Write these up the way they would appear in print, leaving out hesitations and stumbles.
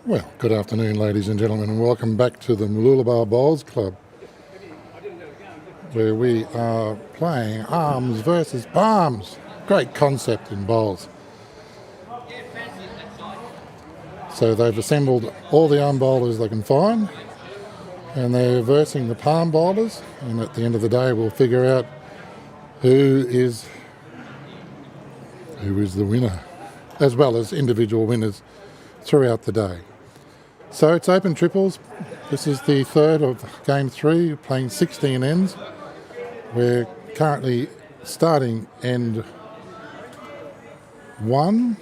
Well, good afternoon, ladies and gentlemen, and welcome back to the Mooloolaba Bowls Club, where we are playing arms versus palms. Great concept in bowls. So they've assembled all the arm bowlers they can find, and they're versing the palm bowlers, and at the end of the day we'll figure out who is the winner, as well as individual winners throughout the day. So it's open triples. This is the third of game 3, playing 16 ends. We're currently starting end 1.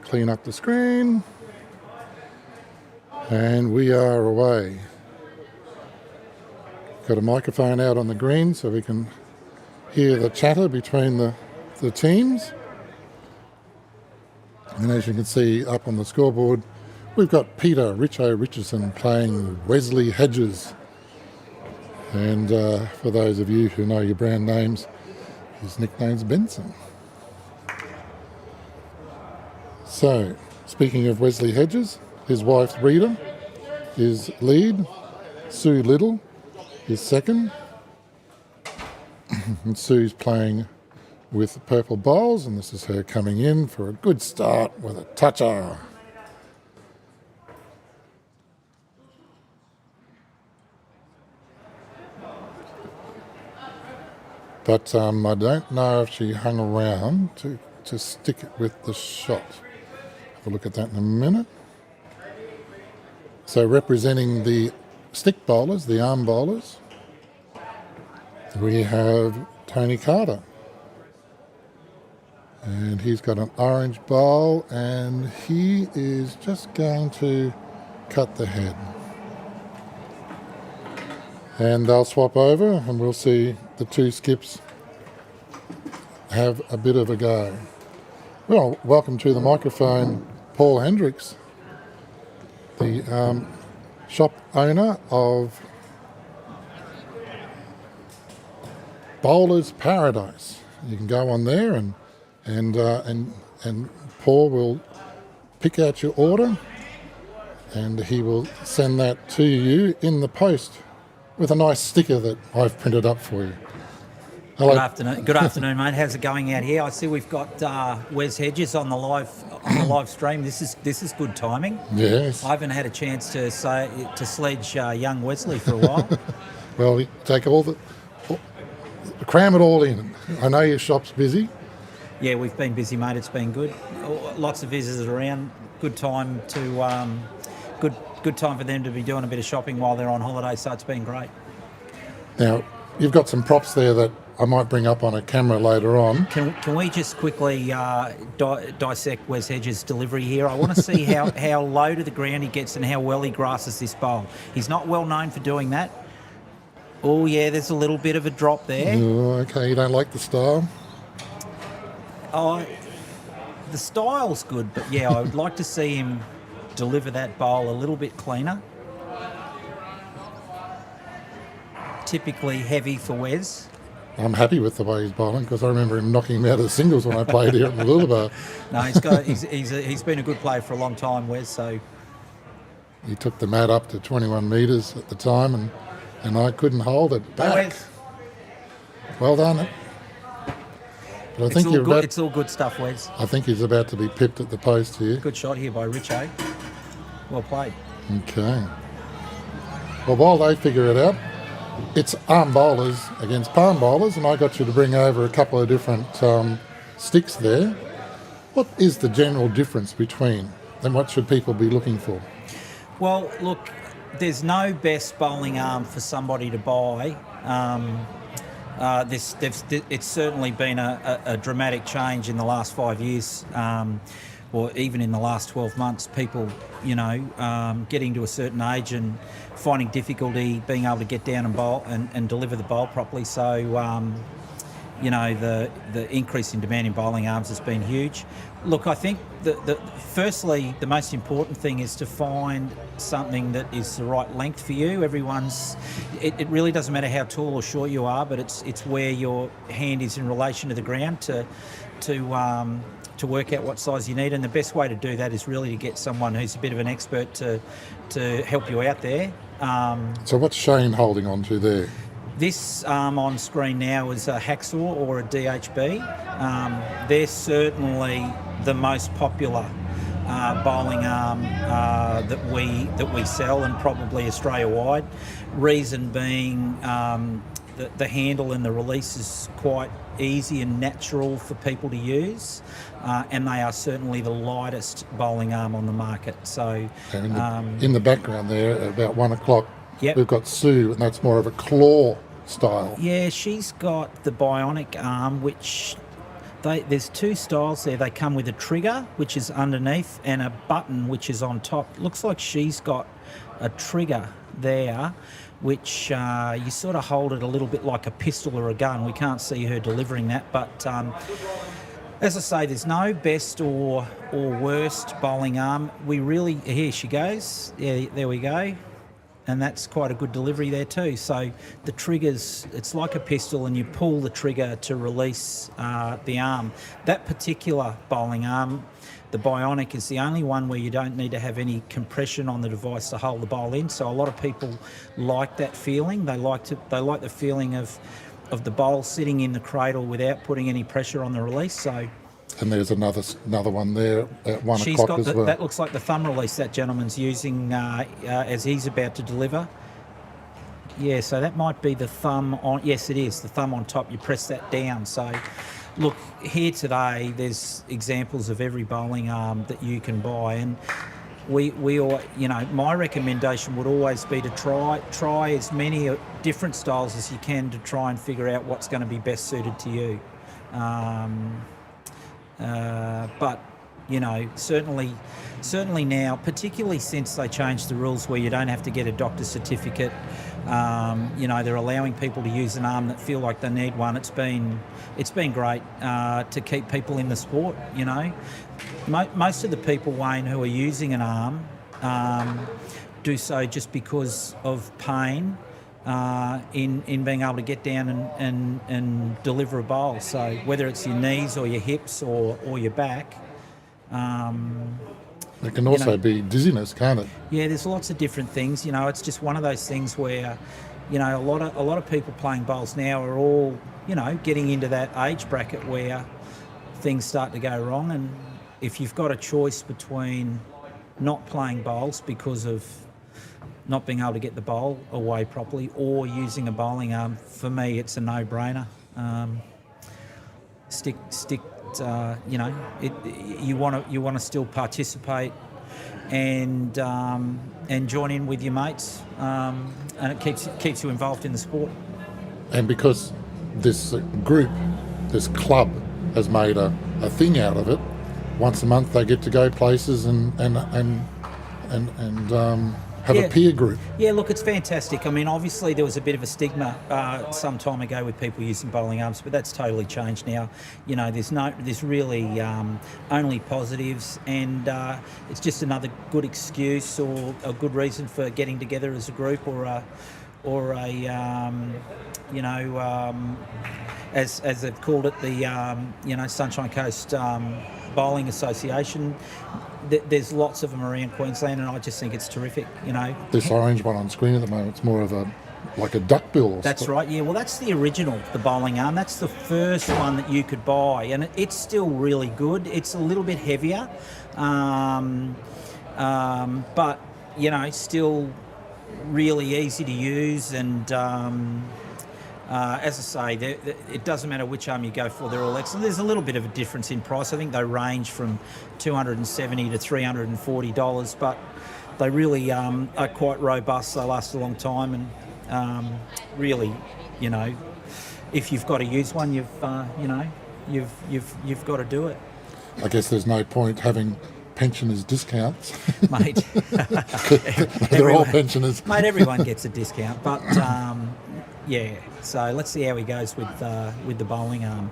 Clean up the screen. And we are away. Got a microphone out on the green so we can hear the chatter between the teams. And as you can see up on the scoreboard, we've got Peter Richardson playing Wesley Hedges. And for those of you who know your brand names, his nickname's Benson. So, speaking of Wesley Hedges, his wife Rita is lead, Sue Little is second, and Sue's playing with the purple bowls, and this is her coming in for a good start with a toucher. But I don't know if she hung around to stick it with the shot. Have a look at that in a minute. So representing the stick bowlers, the arm bowlers, we have Tony Carter. And he's got an orange bowl, and he is just going to cut the head. And they'll swap over, and we'll see the two skips have a bit of a go. Well, welcome to the microphone, Paul Hendricks, the shop owner of Bowler's Paradise. You can go on there and Paul will pick out your order, and he will send that to you in the post with a nice sticker that I've printed up for you. Hello. Good afternoon, mate. How's it going out here? I see we've got Wes Hedges on the live stream. This is good timing. Yes. I haven't had a chance to sledge young Wesley for a while. Well, we take cram it all in. I know your shop's busy. Yeah, we've been busy, mate. It's been good. Lots of visitors around. Good time to good time for them to be doing a bit of shopping while they're on holiday. So it's been great. Now, you've got some props there that I might bring up on a camera later on. Can we just quickly dissect Wes Hedges' delivery here? I want to see how low to the ground he gets and how well he grasses this bowl. He's not well known for doing that. Oh, yeah, there's a little bit of a drop there. Oh, okay, you don't like the style? Oh, the style's good, but yeah, I would like to see him deliver that bowl a little bit cleaner. Typically heavy for Wes. I'm happy with the way he's bowling because I remember him knocking him out of the singles when I played here at Mooloolaba. No, he's been a good player for a long time, Wes. So he took the mat up to 21 metres at the time, and I couldn't hold it back. Wes. Well done. But It's all good stuff, Wes. I think he's about to be pipped at the post here. Good shot here by Richo. Well played. Okay. Well, while they figure it out, it's arm bowlers against palm bowlers, and I got you to bring over a couple of different sticks there. What is the general difference between them? What should people be looking for? Well, look, there's no best bowling arm for somebody to buy. It's certainly been a dramatic change in the last 5 years, or even in the last 12 months. People, getting to a certain age and finding difficulty being able to get down and bowl and deliver the bowl properly. So, the increase in demand in bowling arms has been huge. Look, I think firstly, the most important thing is to find something that is the right length for you. It really doesn't matter how tall or short you are, but it's where your hand is in relation to the ground to to work out what size you need, and the best way to do that is really to get someone who's a bit of an expert to help you out there. So what's Shane holding on to there? This on screen now is a hacksaw or a DHB. They're certainly the most popular bowling arm that we sell, and probably Australia wide. Reason being, the handle and the release is quite easy and natural for people to use, and they are certainly the lightest bowling arm on the market. So in the background there, about 1 o'clock, yep. We've got Sue, and that's more of a claw style. Yeah, she's got the bionic arm, which there's two styles there. They come with a trigger, which is underneath, and a button, which is on top. Looks like she's got a trigger there, which you sort of hold it a little bit like a pistol or a gun. We can't see her delivering that, but as I say, there's no best or worst bowling arm. Here she goes. Yeah, there we go. And that's quite a good delivery there too. So the triggers, it's like a pistol, and you pull the trigger to release the arm. That particular bowling arm, the Bionic, is the only one where you don't need to have any compression on the device to hold the bowl in. So a lot of people like that feeling. They like the feeling of the bowl sitting in the cradle without putting any pressure on the release. So. And there's another one there at 1 She's o'clock got as well. That looks like the thumb release that gentleman's using as he's about to deliver. Yeah, so that might be the thumb on. Yes, it is the thumb on top. You press that down. So, look, here today, there's examples of every bowling arm that you can buy, and we all, my recommendation would always be to try as many different styles as you can to try and figure out what's going to be best suited to you. But certainly now, particularly since they changed the rules where you don't have to get a doctor's certificate, they're allowing people to use an arm that feel like they need one. It's been great to keep people in the sport. Most of the people, Wayne, who are using an arm do so just because of pain. In being able to get down and deliver a bowl. So whether it's your knees or your hips or your back. It can also be dizziness, can't it? Yeah, there's lots of different things. It's just one of those things where, a lot of people playing bowls now are all, getting into that age bracket where things start to go wrong. And if you've got a choice between not playing bowls because of not being able to get the bowl away properly, or using a bowling arm, for me, it's a no-brainer. You want to still participate and join in with your mates, and it keeps you involved in the sport. And because this group, this club, has made a thing out of it, once a month they get to go places and have a peer group. Yeah, look, it's fantastic. I mean, obviously there was a bit of a stigma some time ago with people using bowling arms, but that's totally changed now. There's really only positives, and it's just another good excuse or a good reason for getting together as a group, as they've called it, the Sunshine Coast Bowling Association. There's lots of them around Queensland, and I just think it's terrific. This orange one on screen at the moment, it's more of like a duckbill. That's right. Yeah. Well, that's the original, the bowling arm. That's the first one that you could buy, and it's still really good. It's a little bit heavier, but still really easy to use, and as I say, it doesn't matter which arm you go for, they're all excellent. There's a little bit of a difference in price. I think they range from $270 to $340, but they really are quite robust. They last a long time, and really, if you've got to use one, you've got to do it. I guess there's no point having pensioners' discounts. Mate. They're all pensioners. Mate, everyone gets a discount, but yeah. So let's see how he goes with the bowling arm.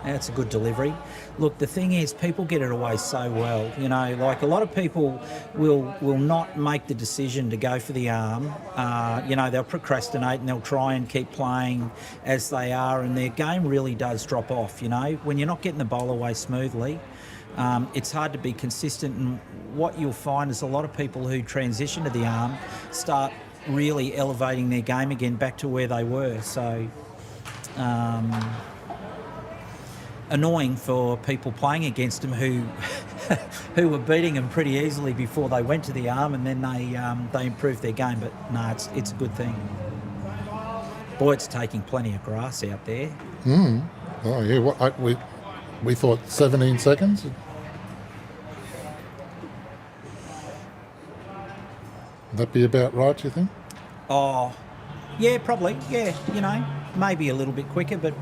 That's a good delivery. Look, the thing is, people get it away so well. You know, like a lot of people will not make the decision to go for the arm. You know, they'll procrastinate and they'll try and keep playing as they are, and their game really does drop off. You know, when you're not getting the bowl away smoothly, it's hard to be consistent. And what you'll find is a lot of people who transition to the arm start really elevating their game again back to where they were. So. Annoying for people playing against them who who were beating them pretty easily before they went to the arm, and then they improved their game. But no, it's a good thing. Boy, it's taking plenty of grass out there. Oh yeah, we thought 17 seconds. Would that be about right, do you think? Oh, yeah, probably. Yeah, you know, maybe a little bit quicker, but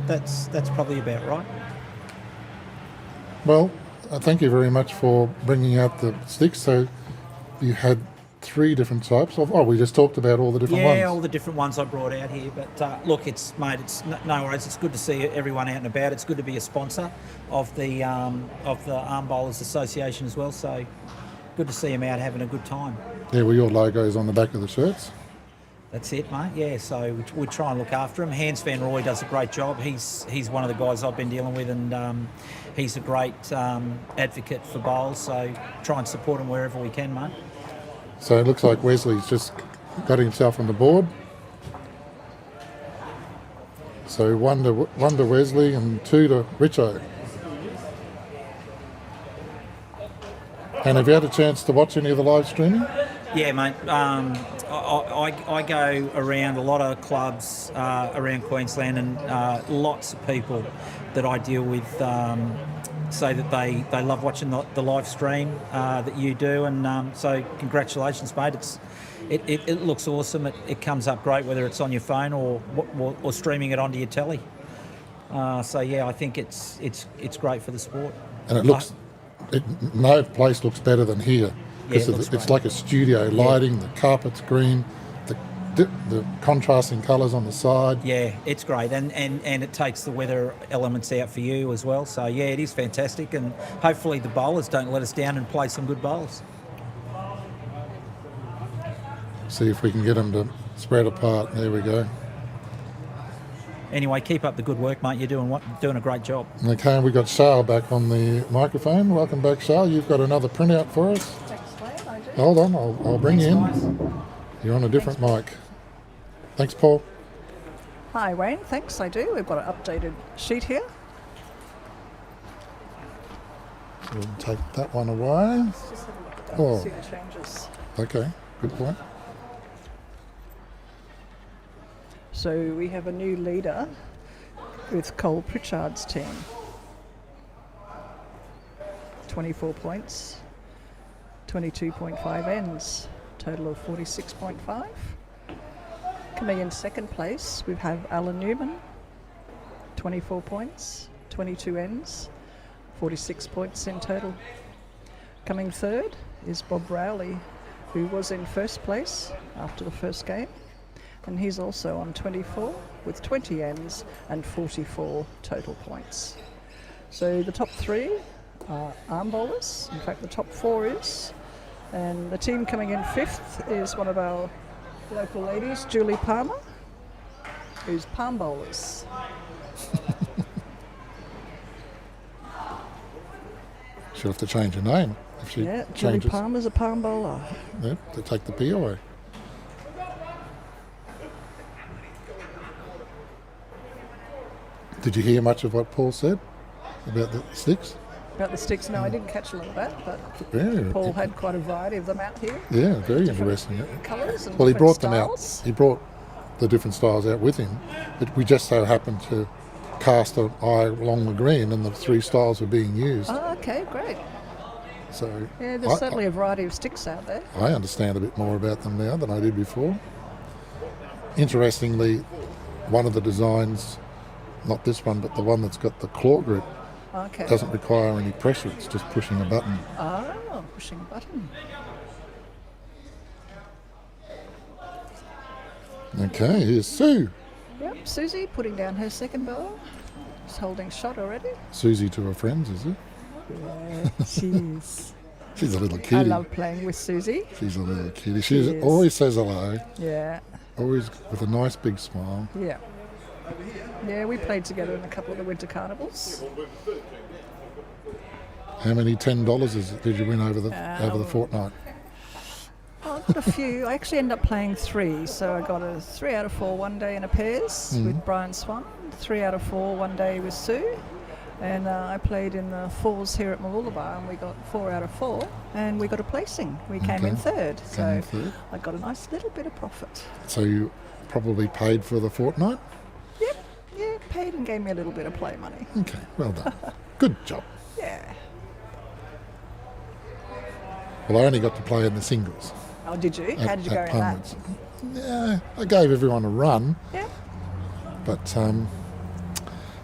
that's probably about right. Well, thank you very much for bringing out the sticks. So you had 3 different types of. Oh, we just talked about all the different ones. Yeah, all the different ones I brought out here. But look, it's no worries. It's good to see everyone out and about. It's good to be a sponsor of the Arm Bowlers Association as well. So good to see them out having a good time. Yeah, well, your logo's on the back of the shirts. That's it, mate. Yeah, so we try and look after him. Hans Van Rooy does a great job. He's one of the guys I've been dealing with, and he's a great advocate for bowls. So try and support him wherever we can, mate. So it looks like Wesley's just got himself on the board. So 1 to Wesley and 2 to Richo. And have you had a chance to watch any of the live streaming? Yeah, mate. I go around a lot of clubs around Queensland, and lots of people that I deal with say that they love watching the live stream that you do, and so congratulations, mate. It looks awesome. It comes up great whether it's on your phone or streaming it onto your telly. So yeah, I think it's great for the sport. And it looks, no place looks better than here. Yeah, It's like a studio lighting, the carpet's green, the contrasting colours on the side. Yeah, it's great, and it takes the weather elements out for you as well. So yeah, it is fantastic, and hopefully the bowlers don't let us down and play some good bowls. See if we can get them to spread apart. There we go. Anyway, keep up the good work, mate. You're doing a great job. Okay, we've got Charles back on the microphone. Welcome back, Charles. You've got another printout for us. Thanks, Wayne. I do. Hold on, I'll bring you in. You're on a different mic. Thanks, Paul. Hi, Wayne. Thanks, I do. We've got an updated sheet here. We'll take that one away. Let's just have a look at that Oh. and see the changes. Okay, good point. So we have a new leader with Cole Pritchard's team. 24 points, 22.5 ends, total of 46.5. Coming in second place, we have Alan Newman, 24 points, 22 ends, 46 points in total. Coming third is Bob Rowley, who was in first place after the first game, and he's also on 24 with 20 ends and 44 total points. So the top 3 are arm bowlers. In fact, the top 4 is, and the team coming in 5th is one of our local ladies, Julie Palmer, who's palm bowlers. She'll have to change her name if she Yeah, Julie changes. Palmer's a palm bowler. Yeah, to take the P away. Did you hear much of what Paul said about the sticks? About the sticks, no, I didn't catch a lot of that, but Yeah, Paul had quite a variety of them out here. yeah, very Different interesting. colours and Well, he different brought them styles. out. He brought the different styles out with him, but we just so happened to cast an eye along the green, and the 3 styles were being used. Oh, okay, great. So Yeah, there's certainly a variety of sticks out there. I understand a bit more about them now than I did before. Interestingly, one of the designs, not this one, but the one that's got the claw grip, Okay. doesn't require any pressure. It's just pushing a button. Oh, pushing a button. Okay, here's Sue. Yep, Susie putting down her second bowl. She's holding shot already. Susie to her friends, is it? Yeah, she is. She's a little kitty. I love playing with Susie. She's a little kitty. She She is. always says hello, Yeah, always with a nice big smile. yeah. Yeah, we played together in a couple of the winter carnivals. How many $10 did you win over the fortnight? Well, I got a few. I actually ended up playing 3. So I got a 3 out of 4 one day in a pairs with Brian Swan, 3 out of 4 one day with Sue. And I played in the fours here at Mooloolaba, and we got 4 out of 4, and we got a placing. We came in third, so I got a nice little bit of profit. So you probably paid for the fortnight? Yep, yeah, paid and gave me a little bit of play money. Okay, well done. Good job. Yeah. Well, I only got to play in the singles. Oh, did you? How did you go in that? Yeah, I gave everyone a run, Yeah. but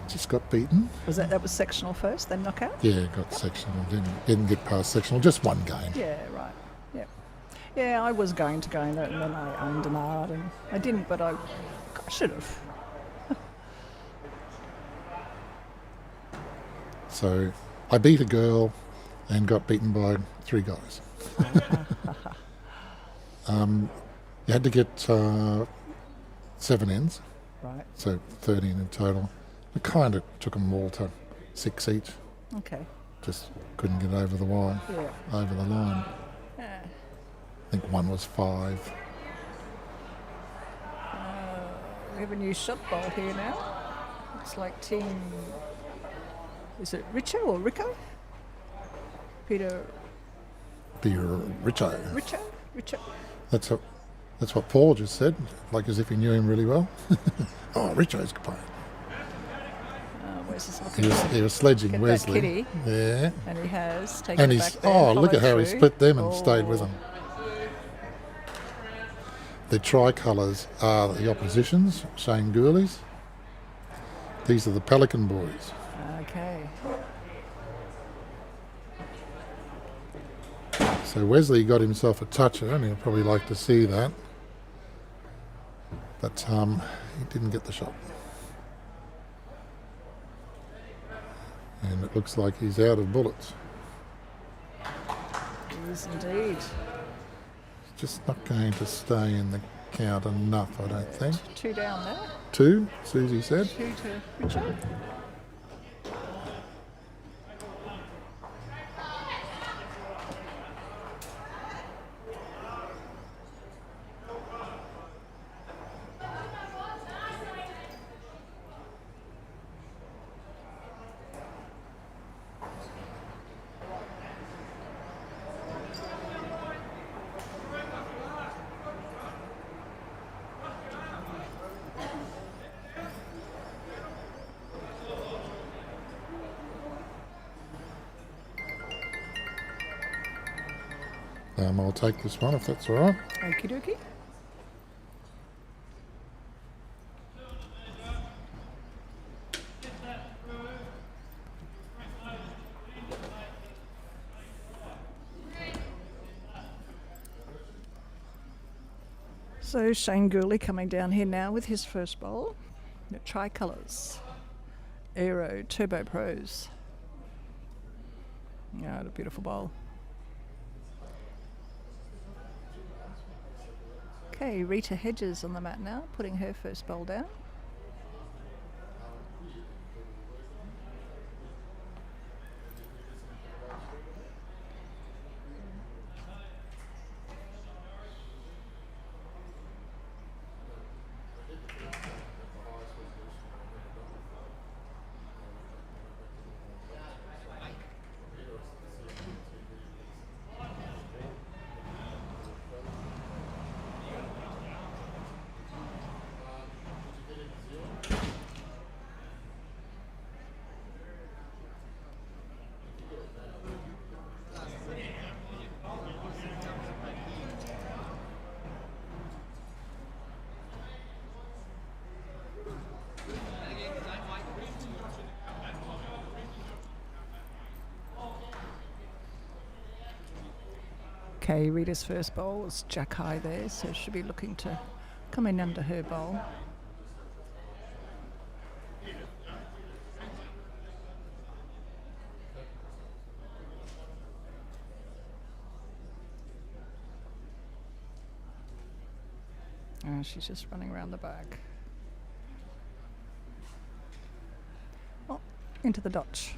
just got beaten. That was sectional first, then knockout? Yeah, got sectional. Didn't get past sectional. Just one game. Yeah, right. Yeah. Yeah, I was going to go in it, and then I owned an art, and I didn't, but I should have. So I beat a girl and got beaten by 3 guys. You had to get 7 ends, Right. so 13 in total. I kind of took them all to 6 each. Okay. Just couldn't get over the line. Yeah. Over the line. Yeah. I think one was 5. We have a new shot ball here now. Looks like team. Is it Richo or Rico? Peter. Richo. Richo. That's what Paul just said, like as if he knew him really well. Oh, Richo's playing. Where's this looking? He was sledging Get Wesley. that kitty. Yeah. And he has taken And it he's back there, look at how followed he through. split them and stayed with them. The tricolours are the oppositions, Shane Gourley's. These are the Pelican boys. Okay. So Wesley got himself a toucher, and he'll probably like to see that. But he didn't get the shot. And it looks like he's out of bullets. He is indeed. Just not going to stay in the count enough, I don't think. 2 down there. 2, Susie said. 2 to Richo. I'll take this one if that's all right. Okie dokie. So Shane Gourley coming down here now with his first bowl. The tricolours. Aero Turbo Pros. Yeah, what a beautiful bowl. Okay, Rita Hedges on the mat now, putting her first bowl down. Okay, Rita's first bowl was jack high there, so she'll be looking to come in under her bowl. She's just running around the back. Oh, into the dotch.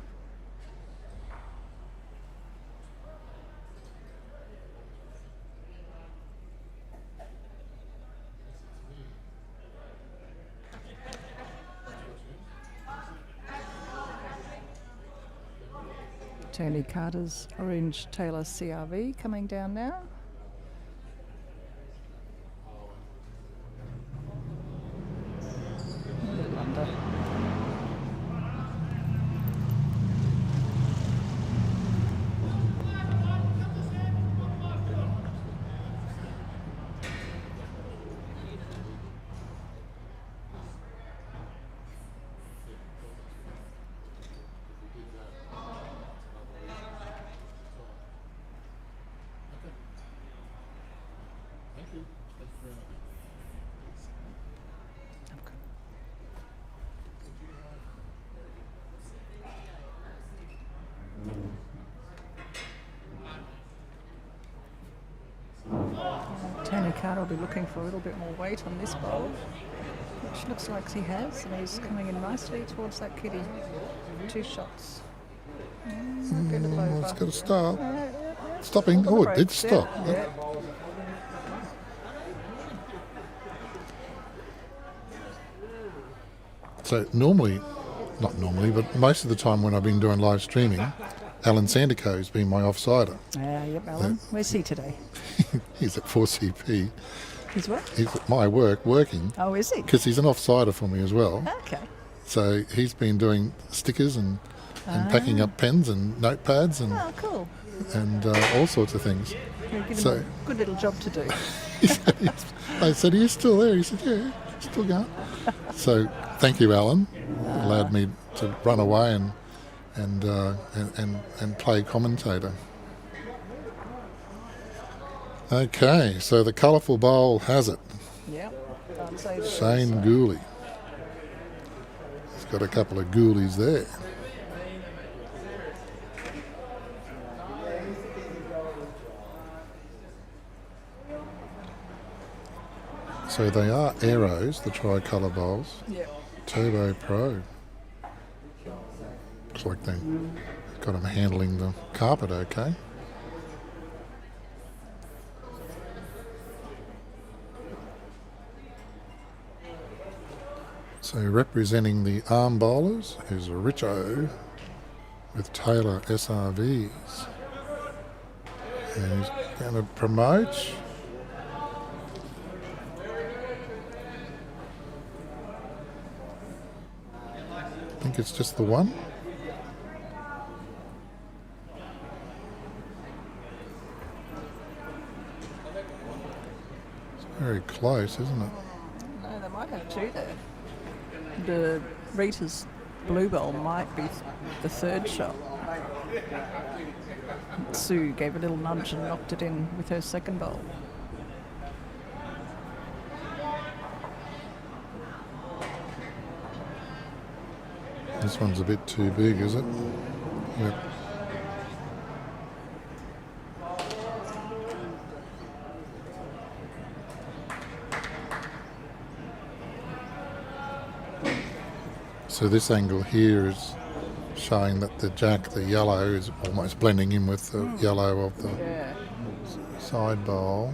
Tony Carter's Orange Taylor CRV coming down now. A little under. Tony Carter will be looking for a little bit more weight on this bowl, which looks like he has, and he's coming in nicely towards that kitty. 2 shots. Might be a little over. It's got to stop. Yeah. Stopping. Pull the Oh, it did brakes, stop. Yeah. So not normally, but most of the time when I've been doing live streaming, Alan Sandico's been my offsider. Yep, Alan. Where's he today? He's at 4CP. He's what? He's at my work working Oh, is he? because he's an offsider for me as well. Okay. So he's been doing stickers and packing up pens and notepads and Oh, cool. all sorts of things. We'll give So- him a good little job to do. I said, "Are you still there?" He said, "Yeah, still going." So thank you, Alan. Allowed me to run away and play commentator. Okay, so the colourful bowl has it. Yep. Can't say that. Shane Gooley. He's got a couple of Goolies there. So they are Aeros, the tricolour bowls. Yep. Turbo Pro. Looks like they've got them handling the carpet okay. So representing the arm bowlers is Richo with Taylor SRVs. And he's going to promote. I think it's just the one. It's very close, isn't it? No, they might have 2 there. The Rita's blue bowl might be the 3rd shot. Sue gave a little nudge and knocked it in with her 2nd bowl. This one's a bit too big, is it? Yep. So this angle here is showing that the jack, the yellow, is almost blending in with the yellow of the Yeah. side bowl.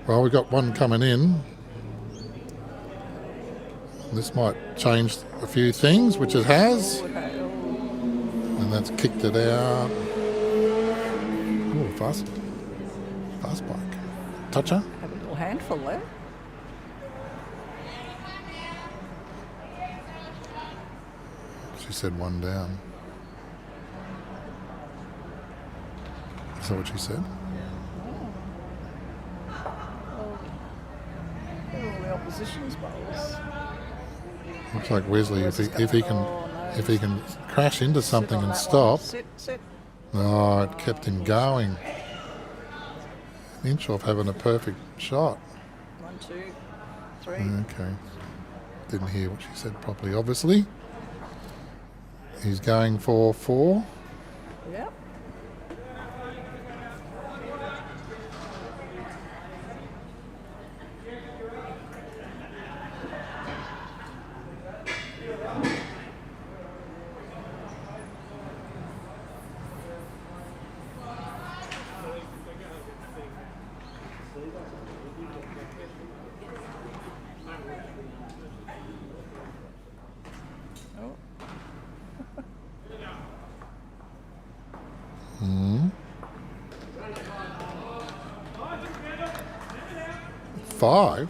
Well, we've got one coming in. This might change a few things, which it has. And that's kicked it out. Oh, fast bike. Toucher. Have a little handful there. She said one down. Is that what she said? They're all the opposition's bowls. Looks like Wesley, if he can crash into something and stop. Sit. Oh, it kept him going. An inch off having a perfect shot. 1, 2, 3. Okay. Didn't hear what she said properly, obviously. He's going for 4. Yep. 5.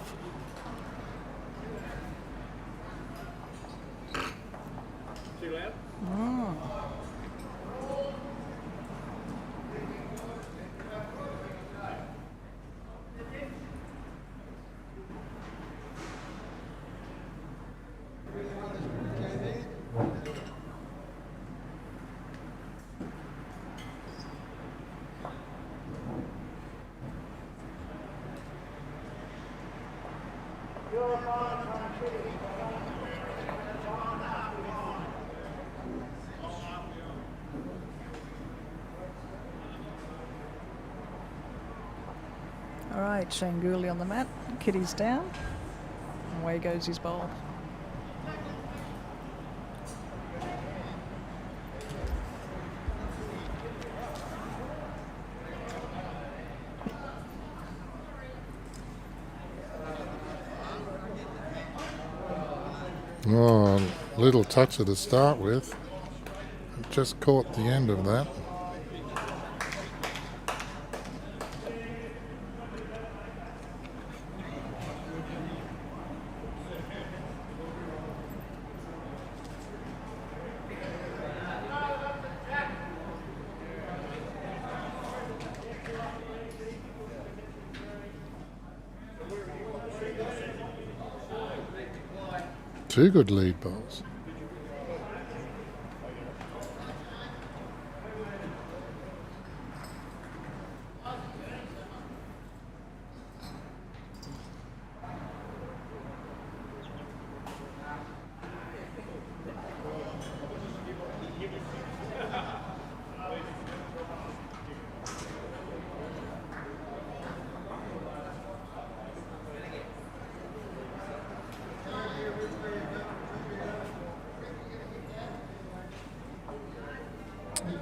All right, Shane Gooley on the mat. Kitty's down. Away goes his bowl. Oh, little toucher to start with. Just caught the end of that. Two good lead bowls.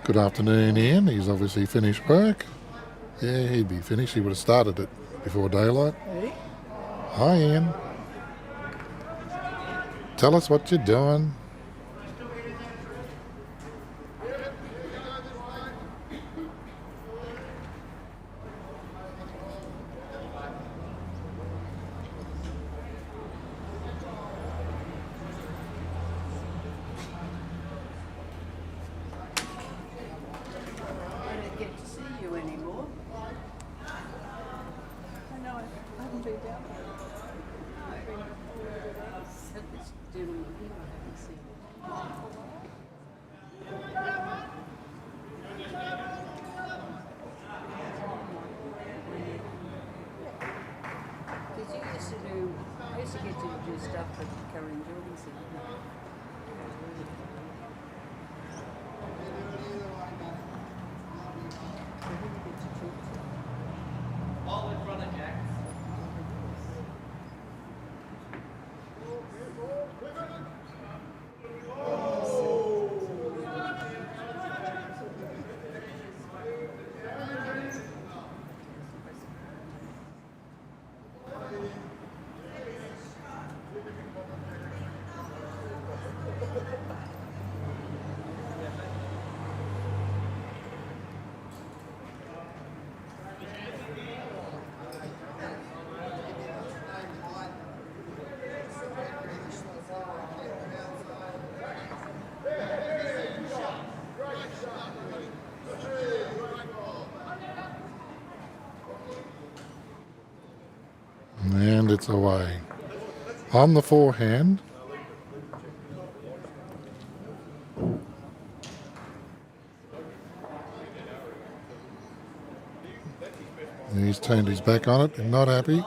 Good afternoon, Ian. He's obviously finished work. Yeah, he'd be finished. He would have started it before daylight. Hey. Hi, Ian. Tell us what you're doing. I used to get to do stuff for Karen Jorgensen. All in front of Jack. And it's away. On the forehand. He's turned his back on it and not happy.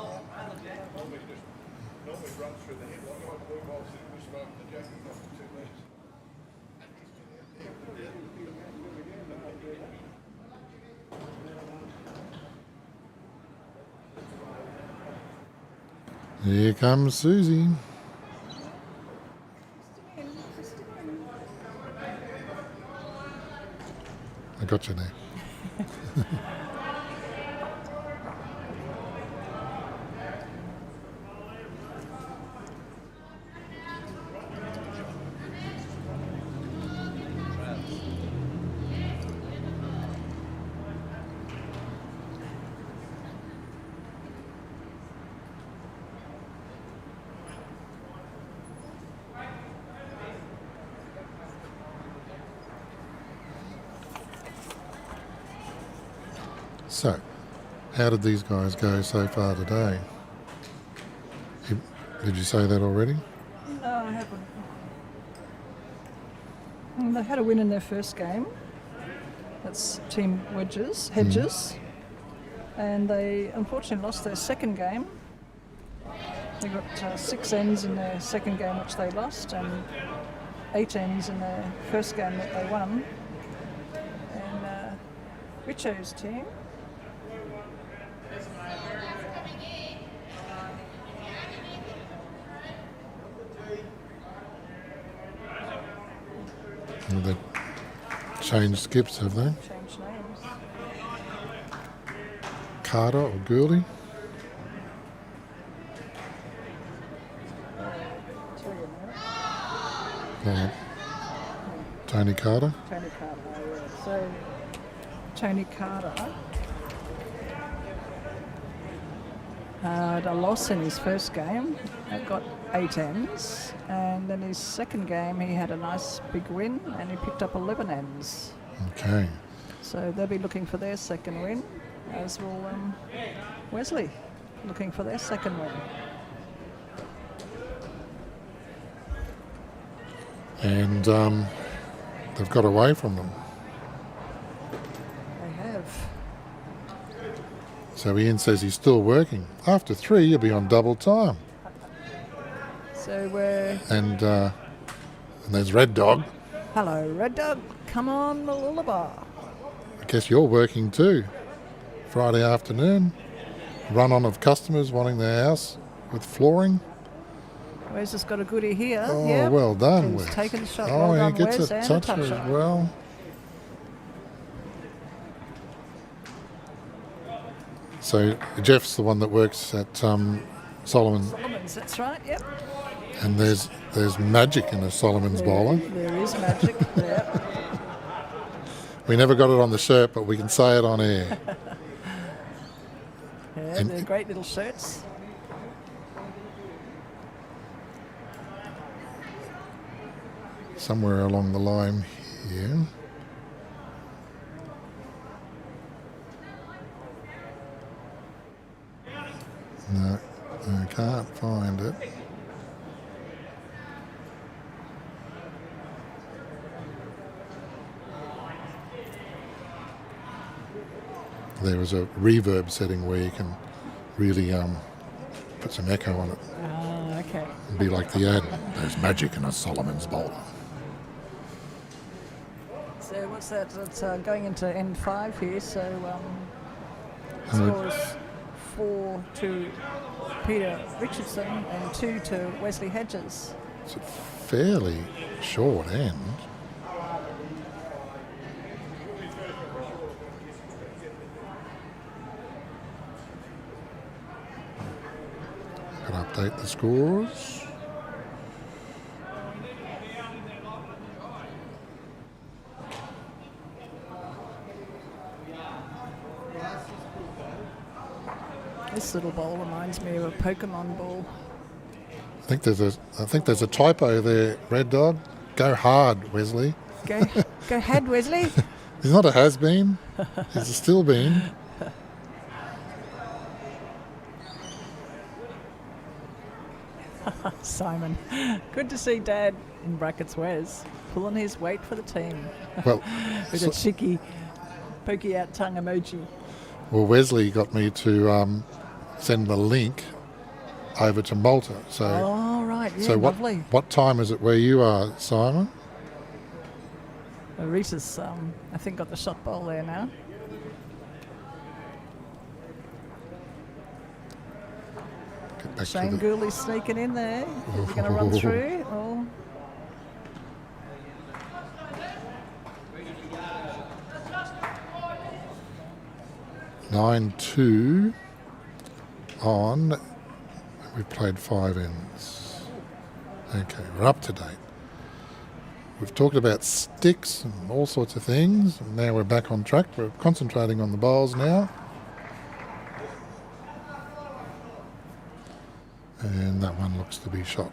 Here comes Susie. I got you there. So, how did these guys go so far today? Did you say that already? No, I haven't. They had a win in their first game. That's Team Hedges. And they unfortunately lost their second game. They got 6 ends in their second game, which they lost, and 8 ends in their first game that they won. And Richo's team. Well, they changed skips, have they? Changed names. Carter or Gourley? Tell you a minute. Tony Carter? Tony Carter, yeah. So, Tony Carter had a loss in his first game. It got 8 ends. And then his second game, he had a nice big win and he picked up 11 ends. Okay. So they'll be looking for their second win, as will Wesley, looking for their second win. And they've got away from them. They have. So Ian says he's still working. After 3, you'll be on double time. So we're... And there's Red Dog. Hello, Red Dog. Come on, Mooloolaba. I guess you're working too. Friday afternoon. Run on of customers wanting their house with flooring. Wes has got a goodie here. Oh, Yep. well done, He's Wes. taken the shot. Oh, Well he done, gets Wes, a and toucher as toucher. well. So Jeff's the one that works at Solomon, Solomon's, that's right, yep. and there's magic in a Solomon's bowler. There is magic, yep. We never got it on the shirt, but we can say it on air. Yeah, And- they're great little shirts. Somewhere along the line here. No, I can't find it. There was a reverb setting where you can really put some echo on it Ah, okay. and be like the ad. There's magic in a Solomon's bowler. So what's that? It's going into N5 here, so And we- score is 4 to Peter Richardson and 2 to Wesley Hedges. It's a fairly short end. Got to update the scores. This little ball reminds me of a Pokemon ball. I think there's a typo there, Red Dog. Go hard, Wesley. Go ahead, Wesley. He's not a has-been. He's a still-been. Simon. Good to see Dad, in brackets Wes, pulling his weight for the team. Well, With a cheeky, pokey out tongue emoji. well, Wesley got me to send the link over to Malta. So, Oh, right. Yeah, so lovely. what time is it where you are, Simon? Rita's, I think, got the shot bowl there now. Get back Shane to the, Gourley's sneaking in there. Is he going to run through? Oh, 9-2 on. We've played 5 ends. Okay, we're up to date. We've talked about sticks and all sorts of things, and now we're back on track. We're concentrating on the bowls now. And that one looks to be shot.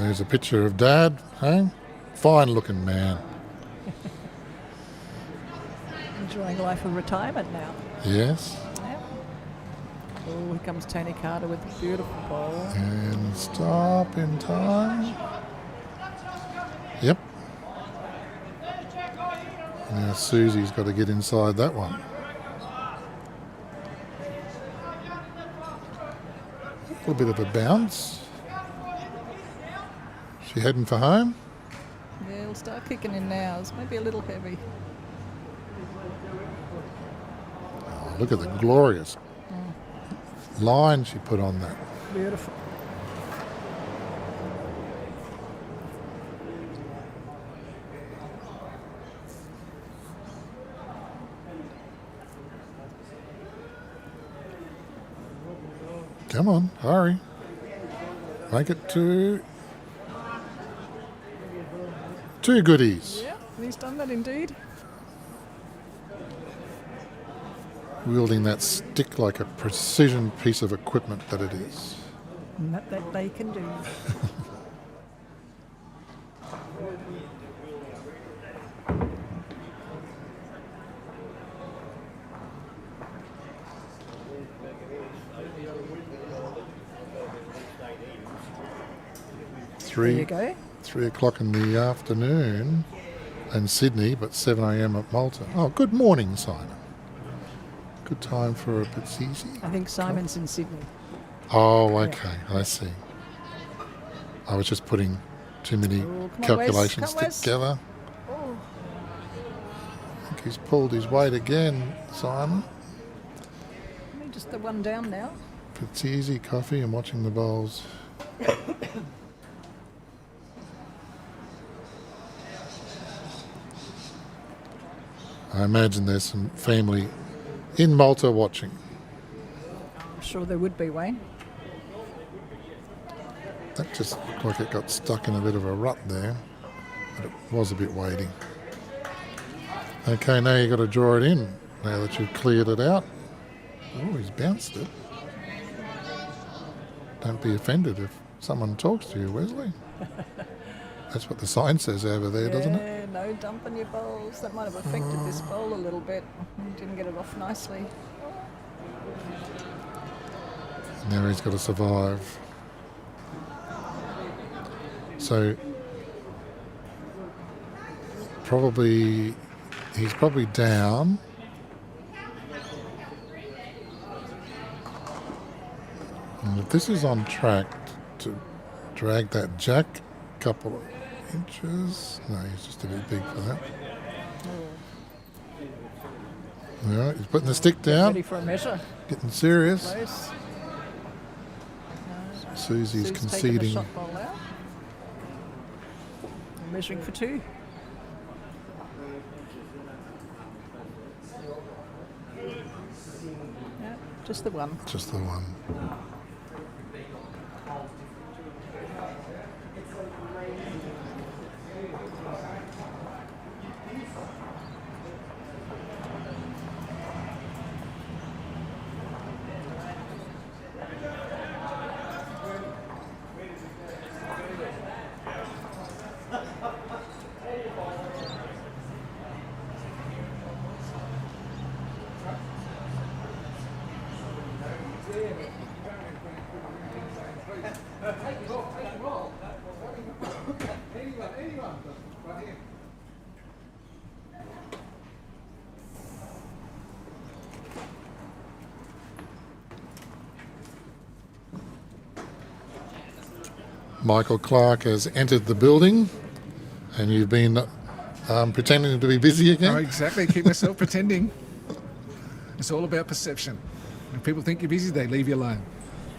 There's a picture of Dad. Hey? Fine looking man. Enjoying life of retirement now. Yes. Yep. Oh, here comes Tony Carter with a beautiful ball. And stop in time. Yep. Now Susie's got to get inside that one. A little bit of a bounce. She heading for home? Yeah, he'll start kicking in now. It's maybe a little heavy. Oh, look at the glorious line she put on that. Beautiful. Come on, hurry. Make it two goodies. Yeah, he's done that indeed. Wielding that stick like a precision piece of equipment that it is. And that they can do. There you go. 3 o'clock in the afternoon in Sydney, but 7 a.m. at Malta. Oh, good morning, Simon. Good time for a Patsisi. I think Simon's in Sydney. Oh, okay, I see. I was just putting too many calculations together. Oh. I think he's pulled his weight again, Simon. Only just the one down now. Patsisi, coffee, and watching the bowls. I imagine there's some family in Malta watching. I'm sure there would be, Wayne. That just looked like it got stuck in a bit of a rut there, but it was a bit weighty. Okay, now you've got to draw it in, now that you've cleared it out. Oh, he's bounced it. Don't be offended if someone talks to you, Wesley. That's what the sign says over there, doesn't it? Yeah, no dumping your bowls. That might have affected this bowl a little bit. Didn't get it off nicely. Now he's got to survive. So he's probably down. And if this is on track to drag that jack a couple of inches. No, he's just a bit big for that. All right, he's putting the stick down. Ready for a measure. Getting serious. Close. Susie's Sue's conceding. taking a shot bowl out. Measuring for two. Yeah, just the one. Just the one. Michael Clark has entered the building, and you've been pretending to be busy again. Oh, exactly. Keep myself pretending. It's all about perception. When people think you're busy, they leave you alone.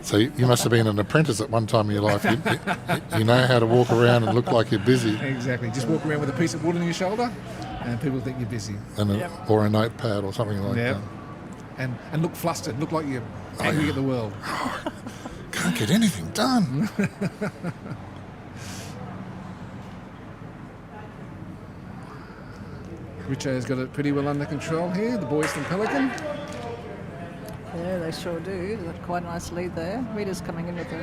So you must have been an apprentice at one time in your life. You know how to walk around and look like you're busy. Exactly. Just walk around with a piece of wood on your shoulder, and people think you're busy. And or a notepad or something like that. And look flustered. Look like you're angry at the world. Can't get anything done. Richo's got it pretty well under control here, the boys from Pelican. Yeah, they sure do. They've got quite a nice lead there. Rita's coming in with a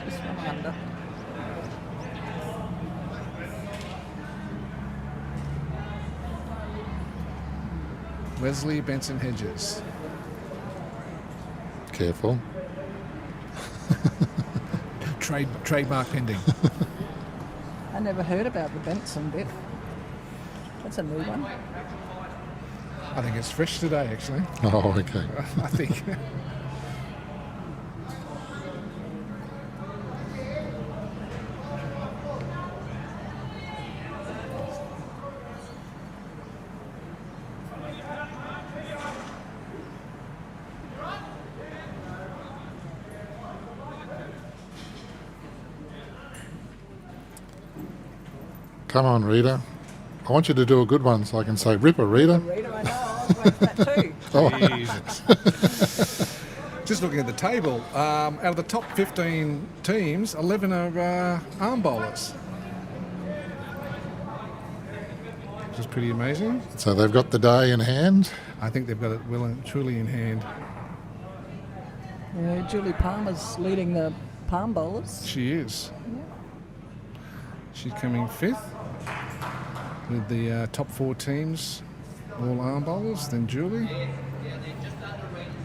this one under. Wesley Benson Hedges. Careful. Trademark pending. I never heard about the Benson bit. That's a new one. I think it's fresh today, actually. Oh, okay. I think. Come on, Rita. I want you to do a good one so I can say, Ripper, Rita. Rita, I know. I was waiting for that too. Jesus. Just looking at the table, out of the top 15 teams, 11 are arm bowlers. Which is pretty amazing. So they've got the day in hand. I think they've got it well and truly in hand. Yeah, Julie Palmer's leading the palm bowlers. She is. She's coming fifth with the top 4 teams, all arm bowlers, then Julie.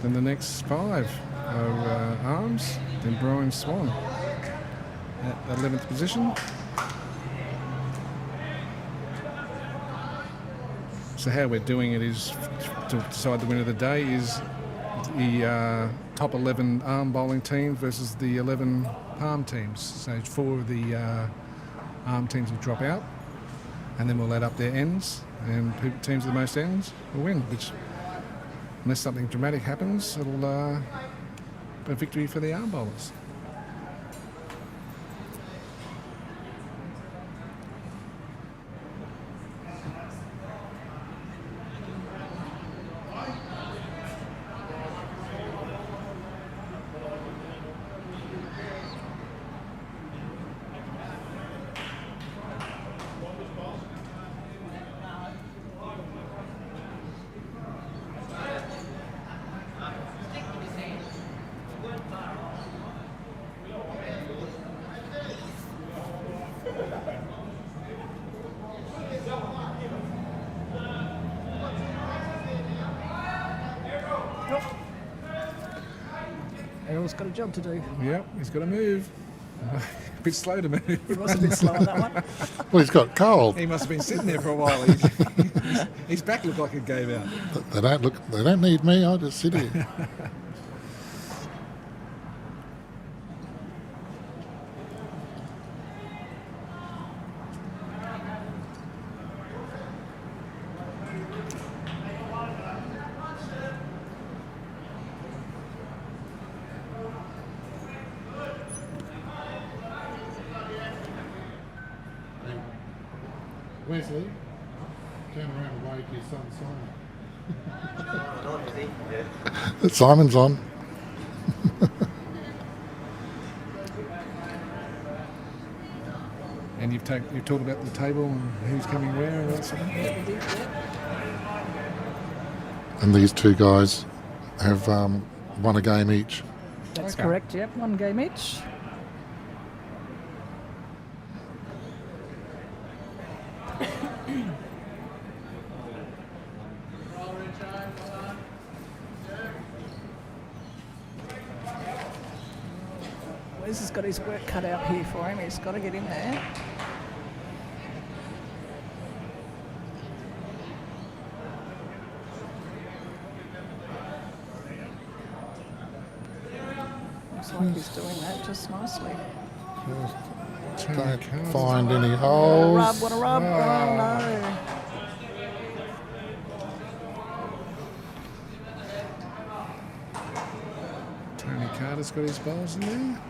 Then the next 5 are arms, then Brian Swan at 11th position. So how we're doing it is, to decide the winner of the day, is the top 11 arm bowling teams versus the 11 palm teams. So 4 of the arm teams will drop out, and then we'll add up their ends, and teams with the most ends will win, which, unless something dramatic happens, it'll be a victory for the arm bowlers. Errol's got a job to do. Yep, he's got to move. A bit slow to move. He was a bit slow on that one. Well, he's got cold. He must have been sitting there for a while. His back looked like it gave out. They don't need me. I'll just sit here. Wesley, turn around and wave to your son Simon. Simon's on. And you've talked about the table and who's coming where and that sort of thing. And these 2 guys have won a game each. That's Okay. correct, yep. 1 game each. Wes has got his work cut out here for him. He's got to get in there. Looks like he's doing that just nicely. Don't find any holes. What a rub. Oh, no. Tony Carter's got his bowls in there.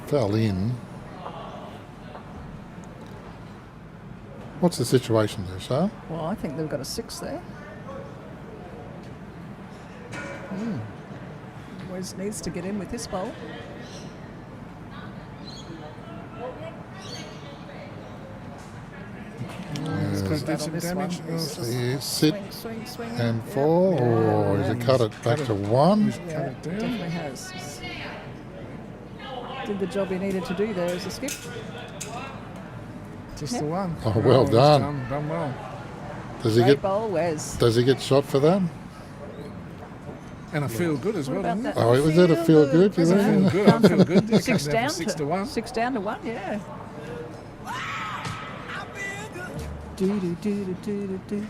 Fell in. What's the situation there, Shah? Well, I think they've got a 6 there. Wes needs to get in with this bowl. damage did that some on this damage. one. It's Oh, just You sit swing. and Yep. fall, Yeah, or yeah. has it cut it back to 1? He's cut Yeah, it down. definitely has. Did the job he needed to do there as a skip. Just Yep. the one. Oh, well he's done. Done well. Does he Great get bowl, Wes. Does he get shot for that? And I feel good as What well, about doesn't that? it? Oh, was it a feel good? You I feel reckon? good. I feel good. It Six comes down from 6 to 1. 6 down to 1, yeah. Do.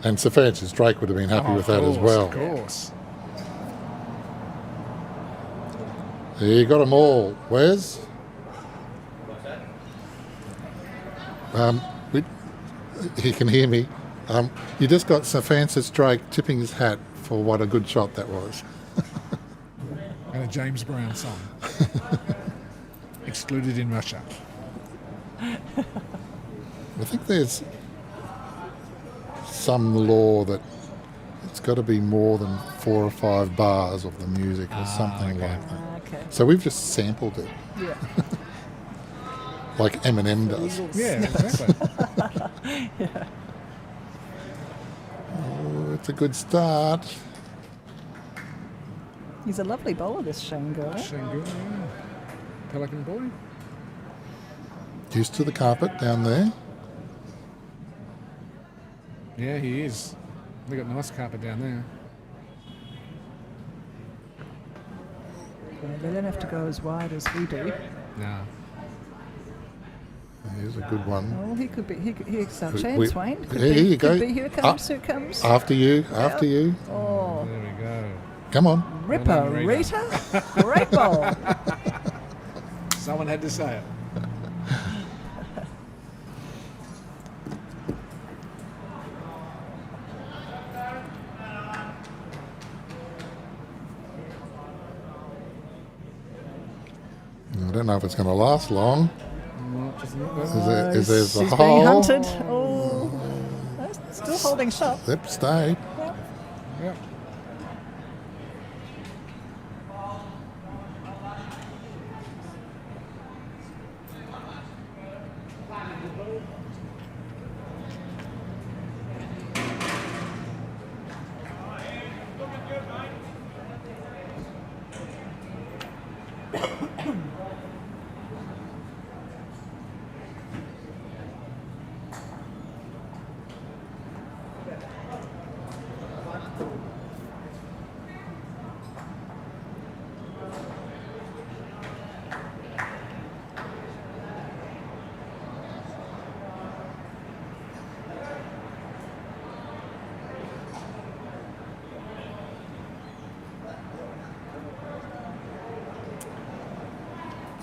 And Sir Francis Drake would have been happy with that as well. Of course. You got them all, Wes. We, he can hear me. You just got Sir Francis Drake tipping his hat for what a good shot that was. And a James Brown song. Excluded in Russia. I think there's some law that it's got to be more than 4 or 5 bars of the music or something like that. Okay. So we've just sampled it, Yeah. like Eminem does. Yeah, exactly. Oh, it's a good start. He's a lovely bowler, this Shane Gurley. Shanghai, yeah. Pelican boy. Used to the carpet down there. Yeah, he is. They got nice carpet down there. Yeah, they don't have to go as wide as we do. No. Here's a good one. Oh, he could be. He's our We- chance, we- Wayne. Could here be, you go. Could be. Here it comes. Here it comes. After you, after you. Oh, There we go. Come on. Ripper, Well done, Rita. Great bowl. Someone had to say it. I don't know if it's going to last long. Is there He's a being hole? hunted. Oh, still holding shot. Yep, stay. Yep.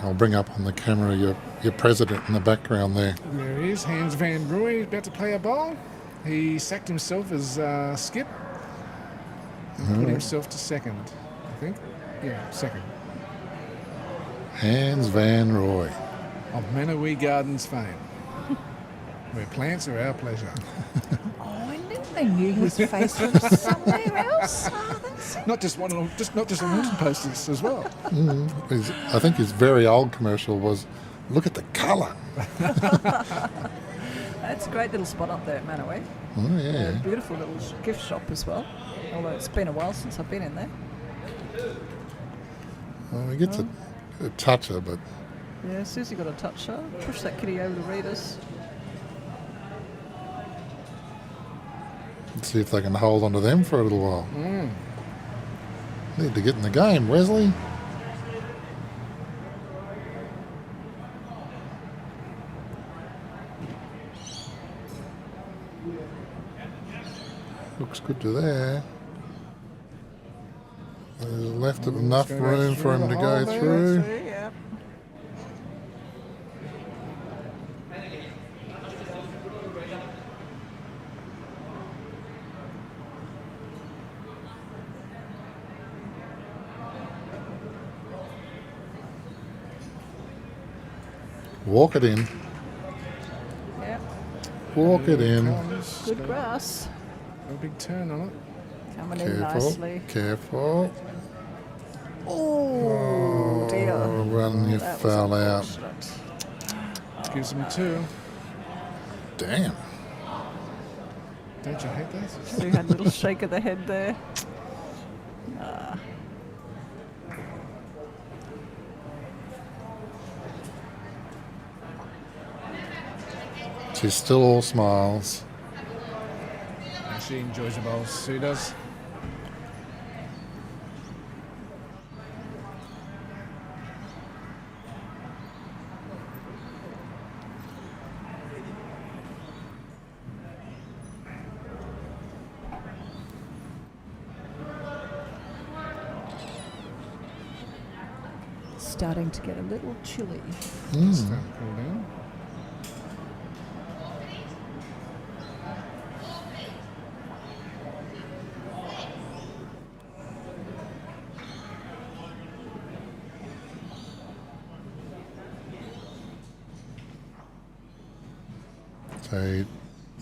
I'll bring up on the camera your president in the background there. There he is. Hans van Rooij about to play a bowl. He sacked himself as skip. And put himself to second, I think. Yeah, second. Hans van Rooij. Of Manawee Gardens fame. Where plants are our pleasure. Oh, I knew his face from somewhere else. Oh, that's Not just one, not just on Wilson posters as well. I think his very old commercial was, look at the colour. That's a great little spot up there at Manawee. Oh, A yeah. beautiful little gift shop as well. Although it's been a while since I've been in there. Well, he gets a toucher, but Yeah, Susie got a toucher. Push that kitty over to Readers. let's see if they can hold on to them for a little while. Need to get in the game, Wesley. Looks good to there. There's left enough go back room for him through to the go hole there. through. Yeah. Walk it in. Yeah. Walk it in. Comes, Good grass. got a big turn on it. Coming in Careful. nicely. Careful. Oh, dear. Oh, run, you That was fell out. unfortunate. Gives him 2. Damn. Don't you hate that? Sue had a little shake of the head there. She's still all smiles. And she enjoys the bowls. Sue does. Starting to get a little chilly. Start to cool down. So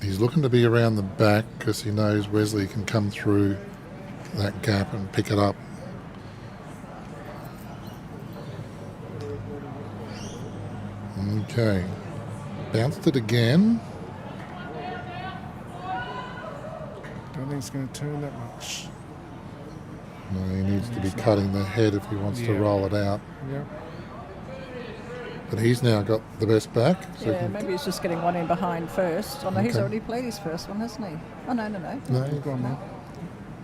he's looking to be around the back because he knows Wesley can come through that gap and pick it up. Okay. Bounced it again. Don't think it's going to turn that much. No, he needs to be cutting the head if he wants to Yeah. roll it out. Yep. But he's now got the best back. So he Yeah, can, maybe he's just getting one in behind first. Oh no, he's Okay. already played his first one, hasn't he? Oh no. no, he's, Go on, man.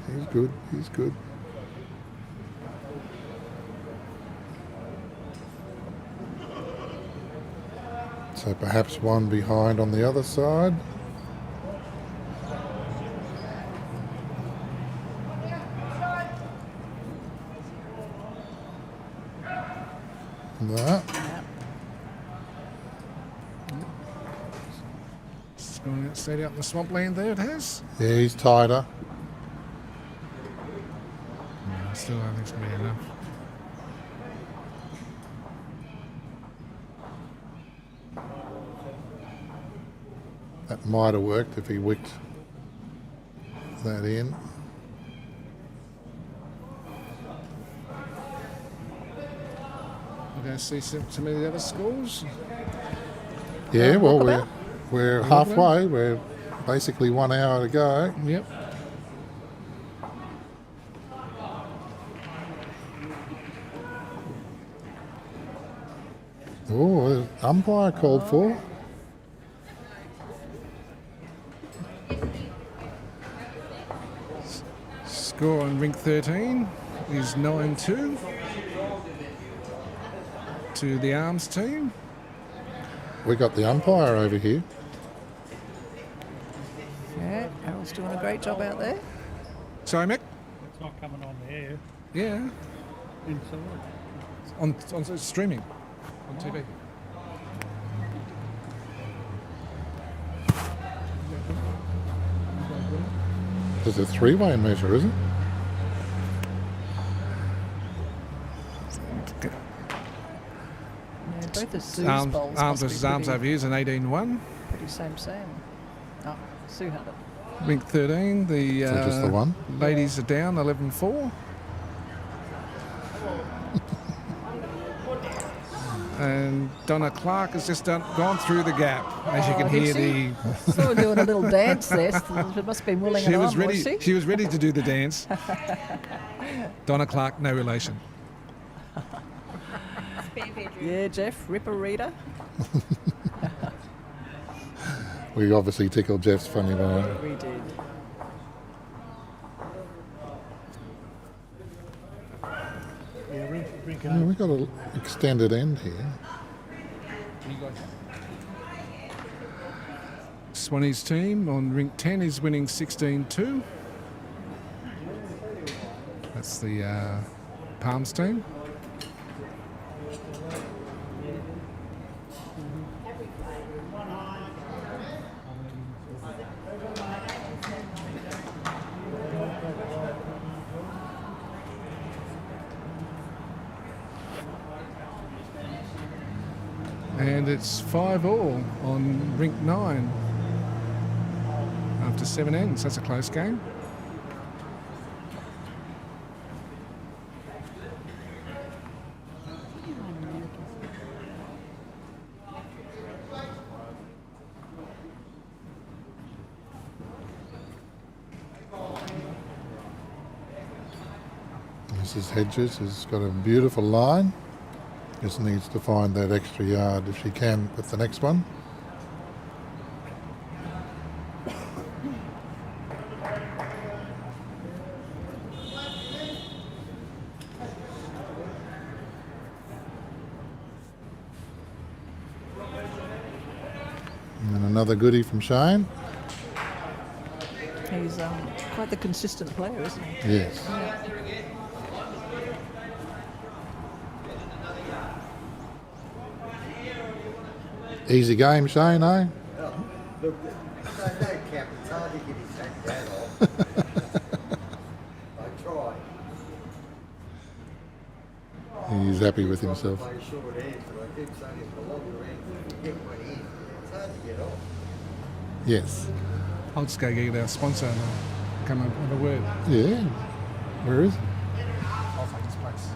he's good. He's good. So perhaps one behind on the other side. That. It's going to stay out in the swampland there, it has. Yeah, he's tighter. No, still don't think it's going to be enough. That might have worked if he wicked that in. We're going to see some of the other scores. Yeah, well, walkabout? we're halfway. We're basically 1 hour to go. Yep. Oh, umpire called for. Score on rink 13 is 9-2 to the arms team. We got the umpire over here. Yeah, Errol's doing a great job out there. Sorry, Mick? It's not coming on the air. Yeah. Inside. On streaming on TV. There's a three-way measure, is it? Yeah, both the Sue's Arms, bowls arms must be versus arms pretty, over here is an 18-1. pretty same. Oh, Sue had it. Rink 13, the, So just the one? ladies are down 11-4. And Donna Clark has just gone through the gap. As you can did hear, she? Saw her doing a little dance there. She must have been willing she it was on, ready. was she? She was ready to do the dance. Donna Clark, no relation. Yeah, Jeff, Ripper Reader. We obviously tickled Jeff's funny bone. We did. Yeah, rink Yeah, we got an extended end here. Swanee's team on rink 10 is winning 16-2. That's the Palms team. And it's 5-all on rink 9 after 7 ends. That's a close game. Mrs. Hedges has got a beautiful line. Just needs to find that extra yard if she can with the next one. And another goodie from Shane. He's quite the consistent player, isn't he? Yes. Easy game, Shane, eh? Look, no, Cap, it's hard to get his hat off. I try. He's happy with himself. Play short ends, but I keep saying it's the longer end. Get one in. It's hard to get off. Yes. I'll just go get our sponsor and come up with a word. Yeah. Where is he? I'll take his place.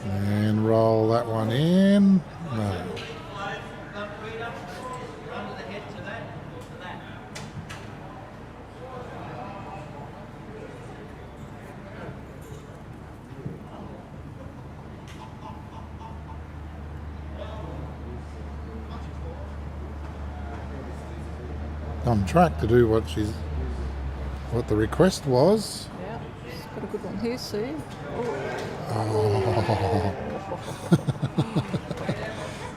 And roll that one in. No. On track to do what the request was. Yeah. He's got a good one here, see? Oh.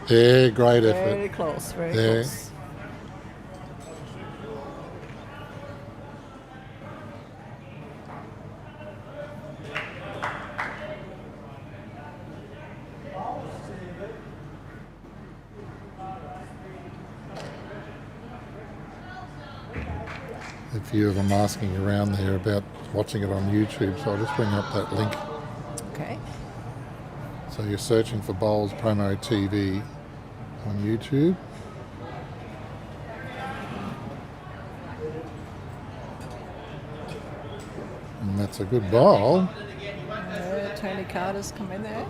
Yeah, great effort. Very close, very Yeah. close. A few of them asking around there about watching it on YouTube, so I'll just bring up that link. Okay. So you're searching for Bowls Promo TV on YouTube. And that's a good bowl. Tony Carter's come in there.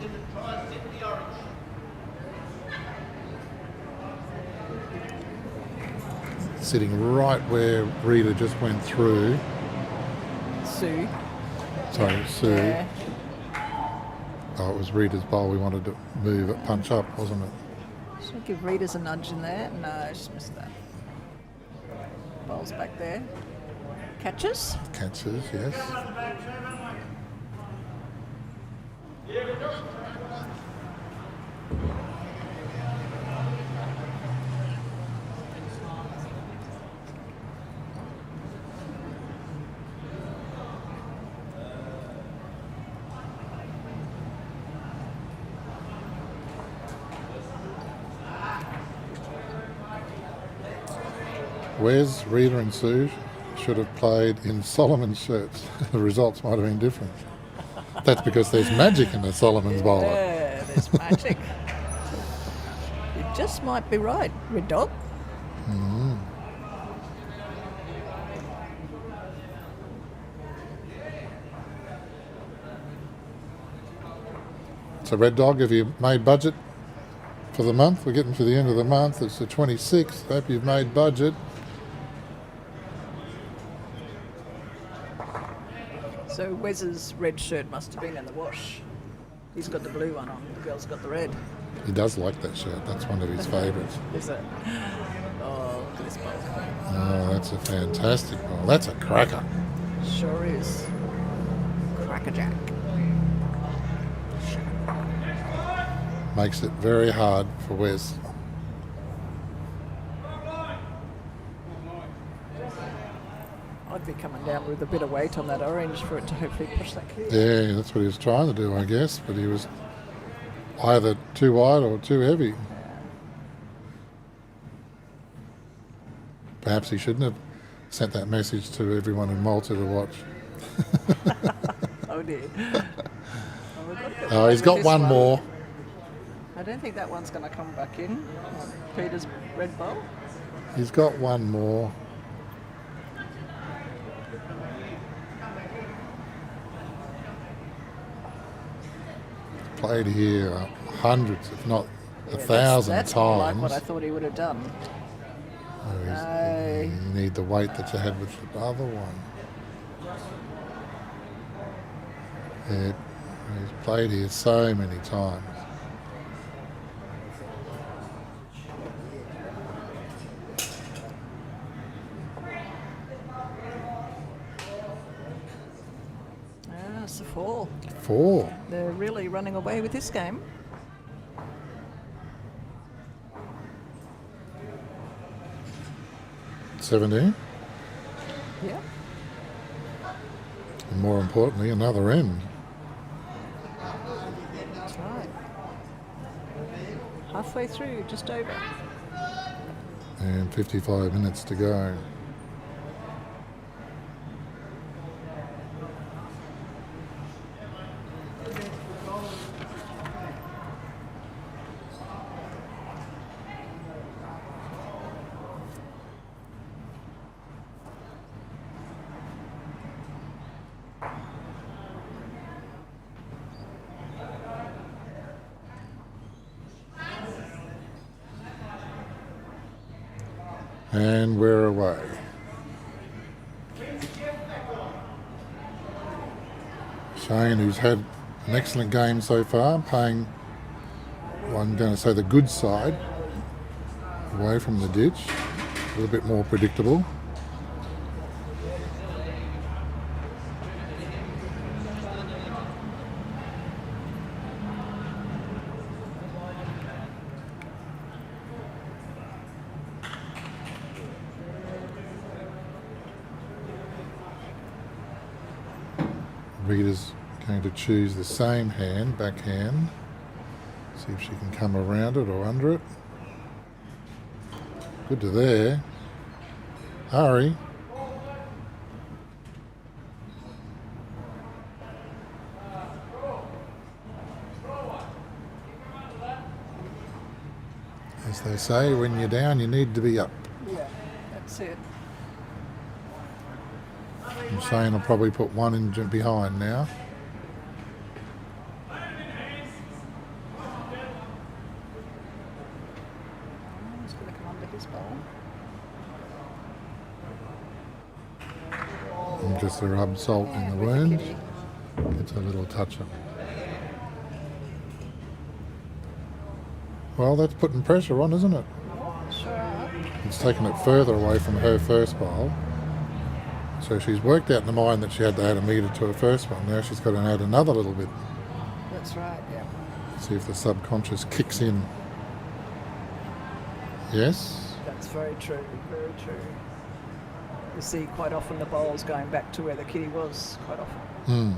Sitting right where Rita just went through. Sue. Sorry, Sue. Yeah. Oh, it was Rita's bowl we wanted to move it, punch up, wasn't it? Should I give Readers a nudge in there? No, she's missed that. Bowl's back there. Catches. Catches, yes. Wes, Rita and Sue should have played in Solomon's shirts. The results might have been different. That's because there's magic in the Solomon's bowler. Yeah, there's magic. You just might be right, Red Dog. So Red Dog, have you made budget for the month? We're getting to the end of the month. It's the 26th. Hope you've made budget. So Wes's red shirt must have been in the wash. He's got the blue one on, the girl's got the red. He does like that shirt. That's one of his favourites. Is it? Oh, look at this bowl. Oh, that's a fantastic bowl. That's a cracker. Sure is. Crackerjack. Makes it very hard for Wes. I'd be coming down with a bit of weight on that orange for it to hopefully push that clear. Yeah, that's what he was trying to do, I guess, but he was either too wide or too heavy. Perhaps he shouldn't have sent that message to everyone in Malta to watch. Oh dear. Oh we've got a bit Oh, he's with got this one more. I don't think that one's going to come back in. Peter's red ball. He's got one more. Played here hundreds, if not a thousand that's times. more like what I thought he would have done. You need the weight that you had with the other one. Yeah, he's played here so many times. It's a 4. 4. They're really running away with this game. $17. Yeah. And more importantly, another end. That's right. Halfway through, just over. And 55 minutes to go. And we're away. Shane, who's had an excellent game so far, playing, well, I'm going to say the good side, away from the ditch, a little bit more predictable. Rita's going to choose the same hand, backhand. See if she can come around it or under it. Good to there. Hurry. As they say, when you're down, you need to be up. Yeah, that's it. And Shane will probably put one in behind now. He's going to come under his ball. And just to rub salt in the wound. Gets a little touch of. Well, that's putting pressure on, isn't it? Sure are. It's taken it further away from her first bowl. So she's worked out in the mind that she had to add a metre to her first one. Now she's got to add another little bit. That's right, yeah. See if the subconscious kicks in. Yes. That's very true, very true. You see quite often the bowl's going back to where the kitty was, quite often.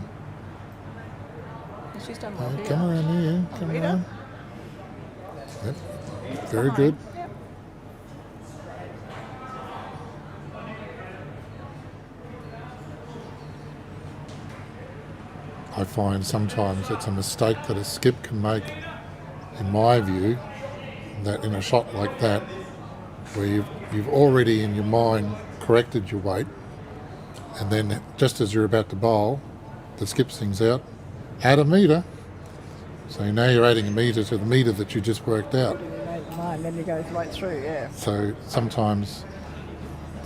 She's done well here. Come around here. Come Rita. around. Yep. Very Fine. good. Yep. I find sometimes it's a mistake that a skip can make, in my view, that in a shot like that, where you've already in your mind corrected your weight, and then just as you're about to bowl, the skip sings out, add a metre. So now you're adding a metre to the metre that you just worked out. You made the line, then you go right through, yeah. So sometimes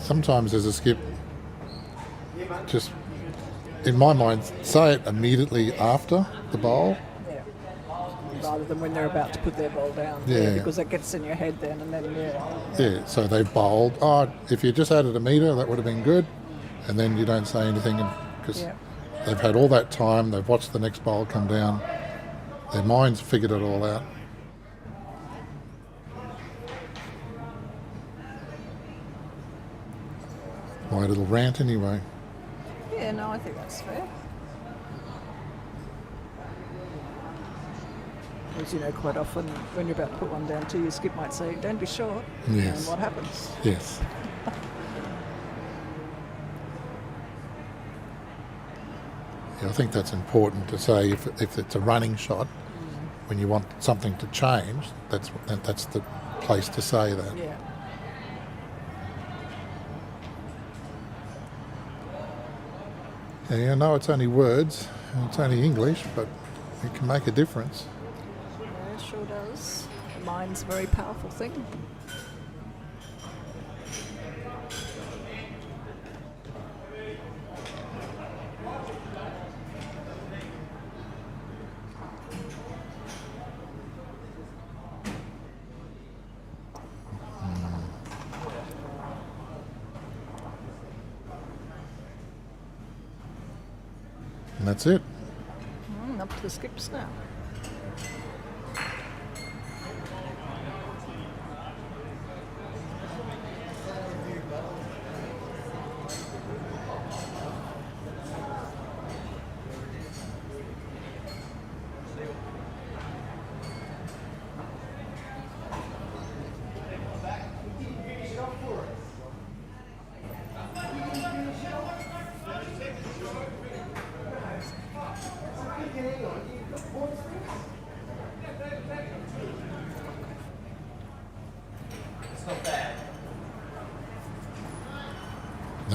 as a skip, just in my mind, say it immediately after the bowl. Yeah. Rather than when they're about to put their ball down. Yeah. Because that gets in your head then, and then, yeah. Yeah, so they've bowled. Oh, if you just added a metre, that would have been good. And then you don't say anything because Yeah. they've had all that time. They've watched the next bowl come down. Their minds figured it all out. My little rant anyway. Yeah, no, I think that's fair. As you know, quite often when you're about to put one down too, your skip might say, don't be short. Yes. And what happens? Yes. Yeah, I think that's important to say. If it's a running shot, when you want something to change, that's the place to say that. Yeah. Yeah, I know it's only words, and it's only English, but it can make a difference. Yeah, it sure does. The mind's a very powerful thing. And that's it. Up to the skips now.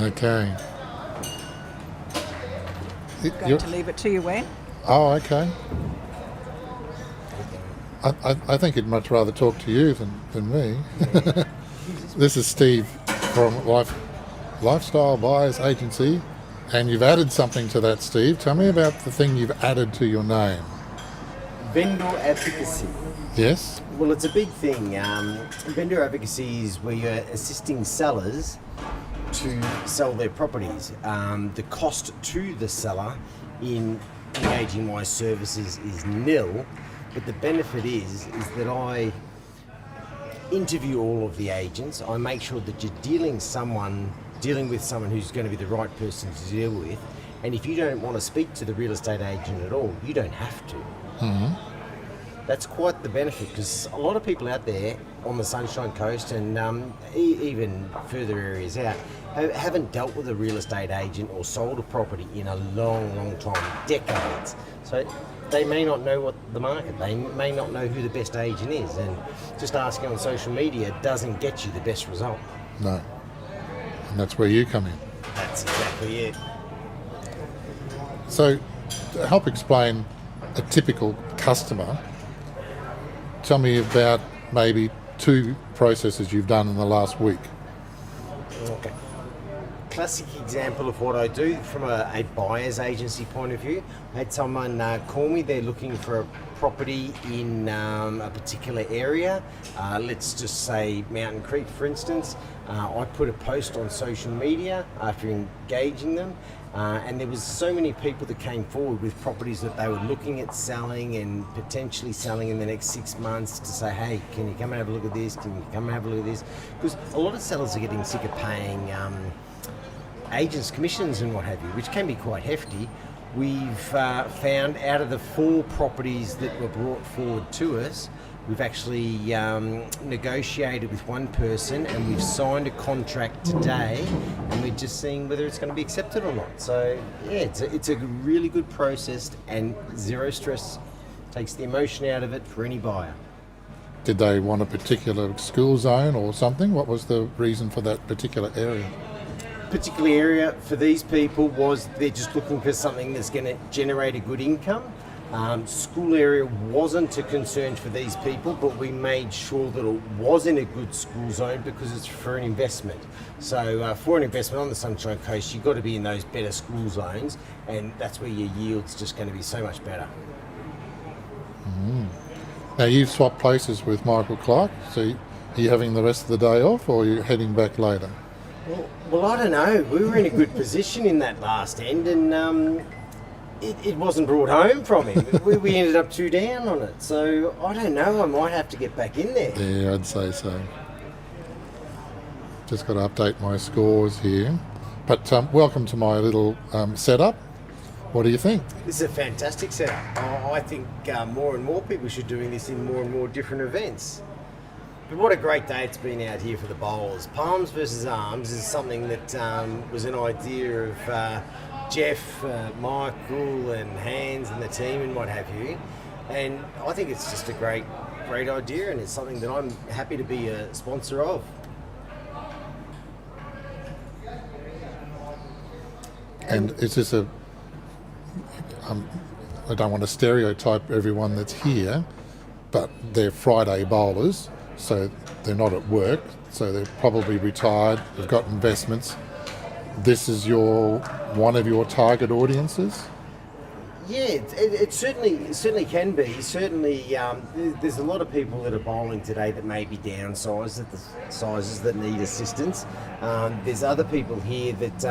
Okay. Going to leave it to you, Wayne. Oh, okay. I think he'd much rather talk to you than me. This is Steve from Lifestyle Buyers Agency, and you've added something to that, Steve. Tell me about the thing you've added to your name. Vendor advocacy. Yes? Well, it's a big thing. Vendor advocacy is where you're assisting sellers to sell their properties. The cost to the seller in engaging my services is nil, but the benefit is that I interview all of the agents. I make sure that you're dealing with someone who's going to be the right person to deal with. And if you don't want to speak to the real estate agent at all, you don't have to. Mm-hmm. That's quite the benefit, because a lot of people out there on the Sunshine Coast and even further areas out haven't dealt with a real estate agent or sold a property in a long time, decades. So they may not know what the market, they may not know who the best agent is, and just asking on social media doesn't get you the best result. No. And that's where you come in. That's exactly it. So, to help explain a typical customer, tell me about maybe 2 processes you've done in the last week. Okay. Classic example of what I do from a buyer's agency point of view. I had someone call me. They're looking for a property in a particular area. Let's just say Mountain Creek, for instance. I put a post on social media after engaging them. And there was so many people that came forward with properties that they were looking at selling and potentially selling in the next 6 months, to say, hey, can you come and have a look at this? Can you come and have a look at this? Because a lot of sellers are getting sick of paying agents commissions and what have you, which can be quite hefty. We've found out of the 4 properties that were brought forward to us, we've actually negotiated with one person and we've signed a contract today, and we're just seeing whether it's going to be accepted or not. So yeah, it's a really good process and zero stress. Takes the emotion out of it for any buyer. Did they want a particular school zone or something? What was the reason for that particular area? Particular area for these people was they're just looking for something that's going to generate a good income. School area wasn't a concern for these people, but we made sure that it was in a good school zone because it's for an investment. So for an investment on the Sunshine Coast, you've got to be in those better school zones, and that's where your yield's just going to be so much better. Mm. Now, you've swapped places with Michael Clark, so are you having the rest of the day off, or are you heading back later? Well, I don't know. We were in a good position in that last end, and it wasn't brought home from him. we ended up 2 down on it. So I don't know. I might have to get back in there. Yeah, I'd say so. Just got to update my scores here. But welcome to my little setup. What do you think? This is a fantastic setup. I think more and more people should be doing this in more and more different events. But what a great day it's been out here for the bowlers. Palms versus arms is something that was an idea of Jeff, Michael, and Hans, and the team, and what have you. And I think it's just a great idea, and it's something that I'm happy to be a sponsor of. And is this I don't want to stereotype everyone that's here, but they're Friday bowlers, so they're not at work, so they're probably retired, they've got investments. This is one of your target audiences? Yeah, it certainly can be. Certainly, there's a lot of people that are bowling today that may be downsized at the sizes that need assistance. There's other people here that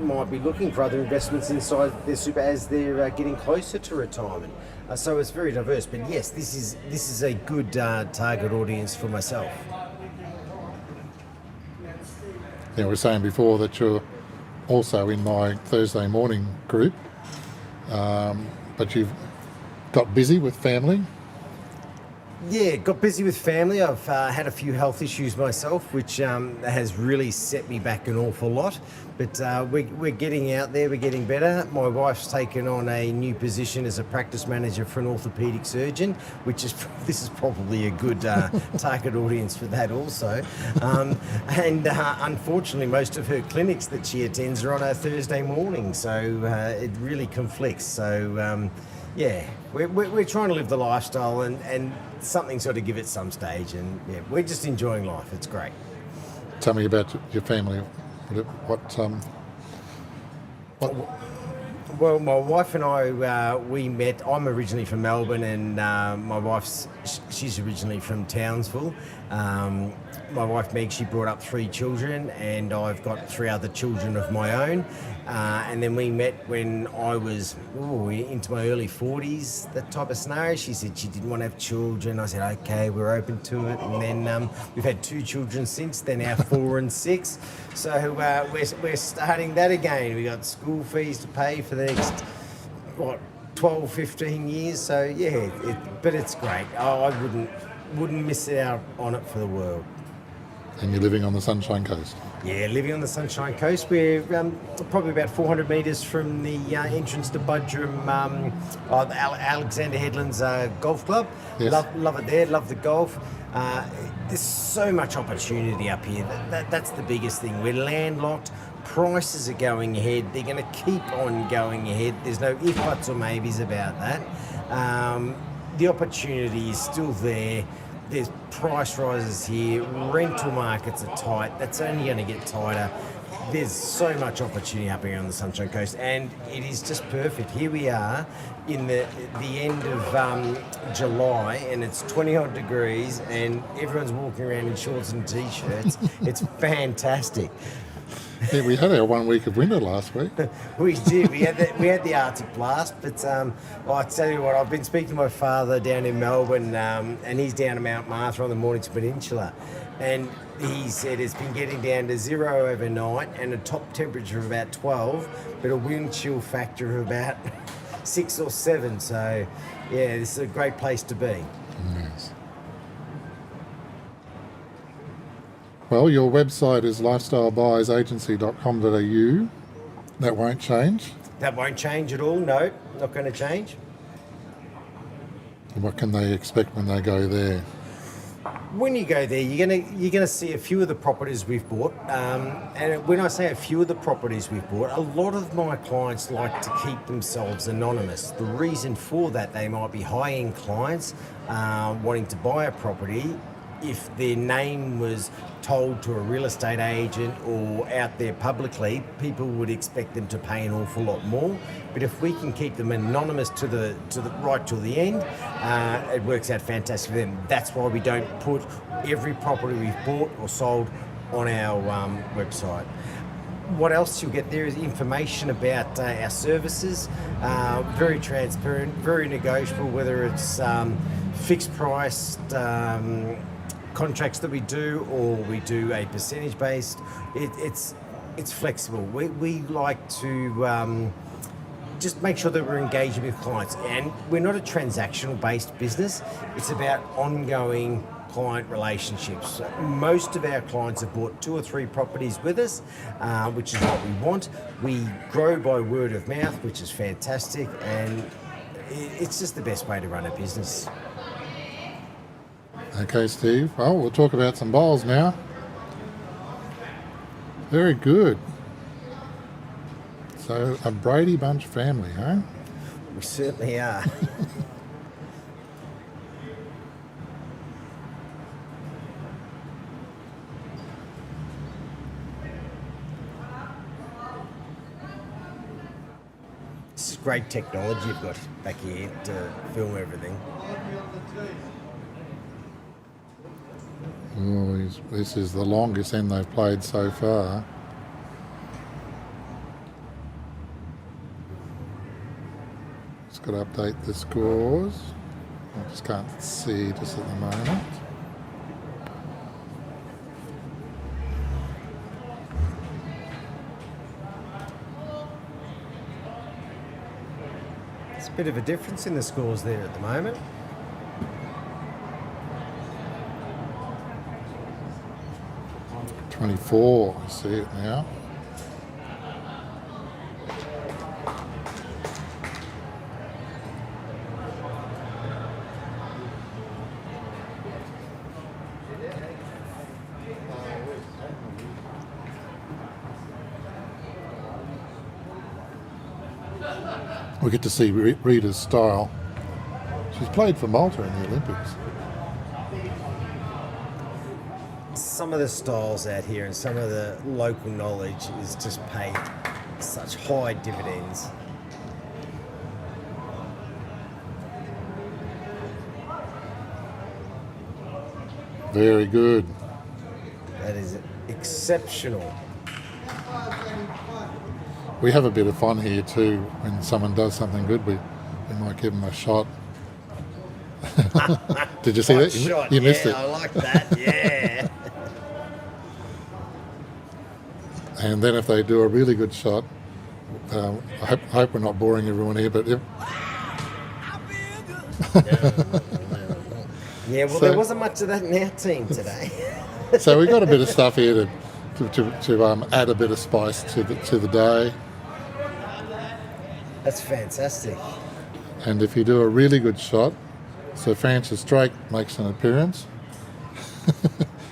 might be looking for other investments inside their super as they're getting closer to retirement. So it's very diverse. But yes, this is a good target audience for myself. Yeah, we were saying before that you're also in my Thursday morning group. But you've got busy with family? Yeah, got busy with family. I've had a few health issues myself, which has really set me back an awful lot. But we're getting out there, we're getting better. My wife's taken on a new position as a practice manager for an orthopaedic surgeon, this is probably a good target audience for that also. And unfortunately, most of her clinics that she attends are on a Thursday morning, so it really conflicts. So yeah, we're trying to live the lifestyle and something sort of give it some stage, and yeah, we're just enjoying life. It's great. Tell me about your family. What Well, my wife and I, we met. I'm originally from Melbourne, and my she's originally from Townsville. My wife Meg, she brought up 3 children, and I've got 3 other children of my own. And then we met when I was into my early 40s, that type of scenario. She said she didn't want to have children. I said, okay, we're open to it. And then we've had 2 children since. They're now 4 and 6. So we're starting that again. We got school fees to pay for the next, 12, 15 years. So yeah, but it's great. I wouldn't miss out on it for the world. And you're living on the Sunshine Coast? Yeah, living on the Sunshine Coast. We're probably about 400 metres from the entrance to Budrum, Alexander Headland's golf club. Yes. Love it there, love the golf. There's so much opportunity up here. That's the biggest thing. We're landlocked. Prices are going ahead. They're going to keep on going ahead. There's no if, buts or maybes about that. The opportunity is still there. There's price rises here. Rental markets are tight. That's only going to get tighter. There's so much opportunity up here on the Sunshine Coast, and it is just perfect. Here we are in the end of July, and it's 20-odd degrees, and everyone's walking around in shorts and T-shirts. It's fantastic. Yeah, we had our 1 week of winter last week. We did. We had the Arctic blast, but I tell you what, I've been speaking to my father down in Melbourne, and he's down at Mount Martha on the Mornington Peninsula, and he said it's been getting down to 0 overnight and a top temperature of about 12, but a wind chill factor of about 6 or 7. So, yeah, this is a great place to be. Yes. Well, your website is lifestylebuyersagency.com.au. That won't change. That won't change at all. No, not going to change. What can they expect when they go there? When you go there, you're gonna see a few of the properties we've bought. And when I say a few of the properties we've bought, a lot of my clients like to keep themselves anonymous. The reason for that, they might be high-end clients wanting to buy a property. If their name was told to a real estate agent or out there publicly, people would expect them to pay an awful lot more. But if we can keep them anonymous to the right till the end, it works out fantastic for them. That's why we don't put every property we've bought or sold on our website. What else you'll get there is information about our services, very transparent, very negotiable, whether it's fixed priced contracts that we do, or we do a percentage based. It's flexible. We like to just make sure that we're engaging with clients, and we're not a transactional based business. It's about ongoing client relationships. Most of our clients have bought 2 or 3 properties with us, which is what we want. We grow by word of mouth, which is fantastic, and it's just the best way to run a business. Okay, Steve. Well, we'll talk about some bowls now. Very good. So, a Brady Bunch family, huh? We certainly are. This is great technology you've got back here to film everything. Oh, this is the longest end they've played so far. Just got to update the scores. I just can't see just at the moment. It's a bit of a difference in the scores there at the moment. '24, I see it now. We get to see Rita's style. She's played for Malta in the Olympics. Some of the styles out here and some of the local knowledge is just paid such high dividends. Very good. That is exceptional. We have a bit of fun here too. When someone does something good, we might give them a shot. Did you see that? Shot. You missed Yeah, it. I like that. Yeah. And then if they do a really good shot, I hope we're not boring everyone here, but if, Yeah, well, So- there wasn't much of that in our team today. so we've got a bit of stuff here to add a bit of spice to the day. That's fantastic. And if you do a really good shot, Sir Francis Drake makes an appearance,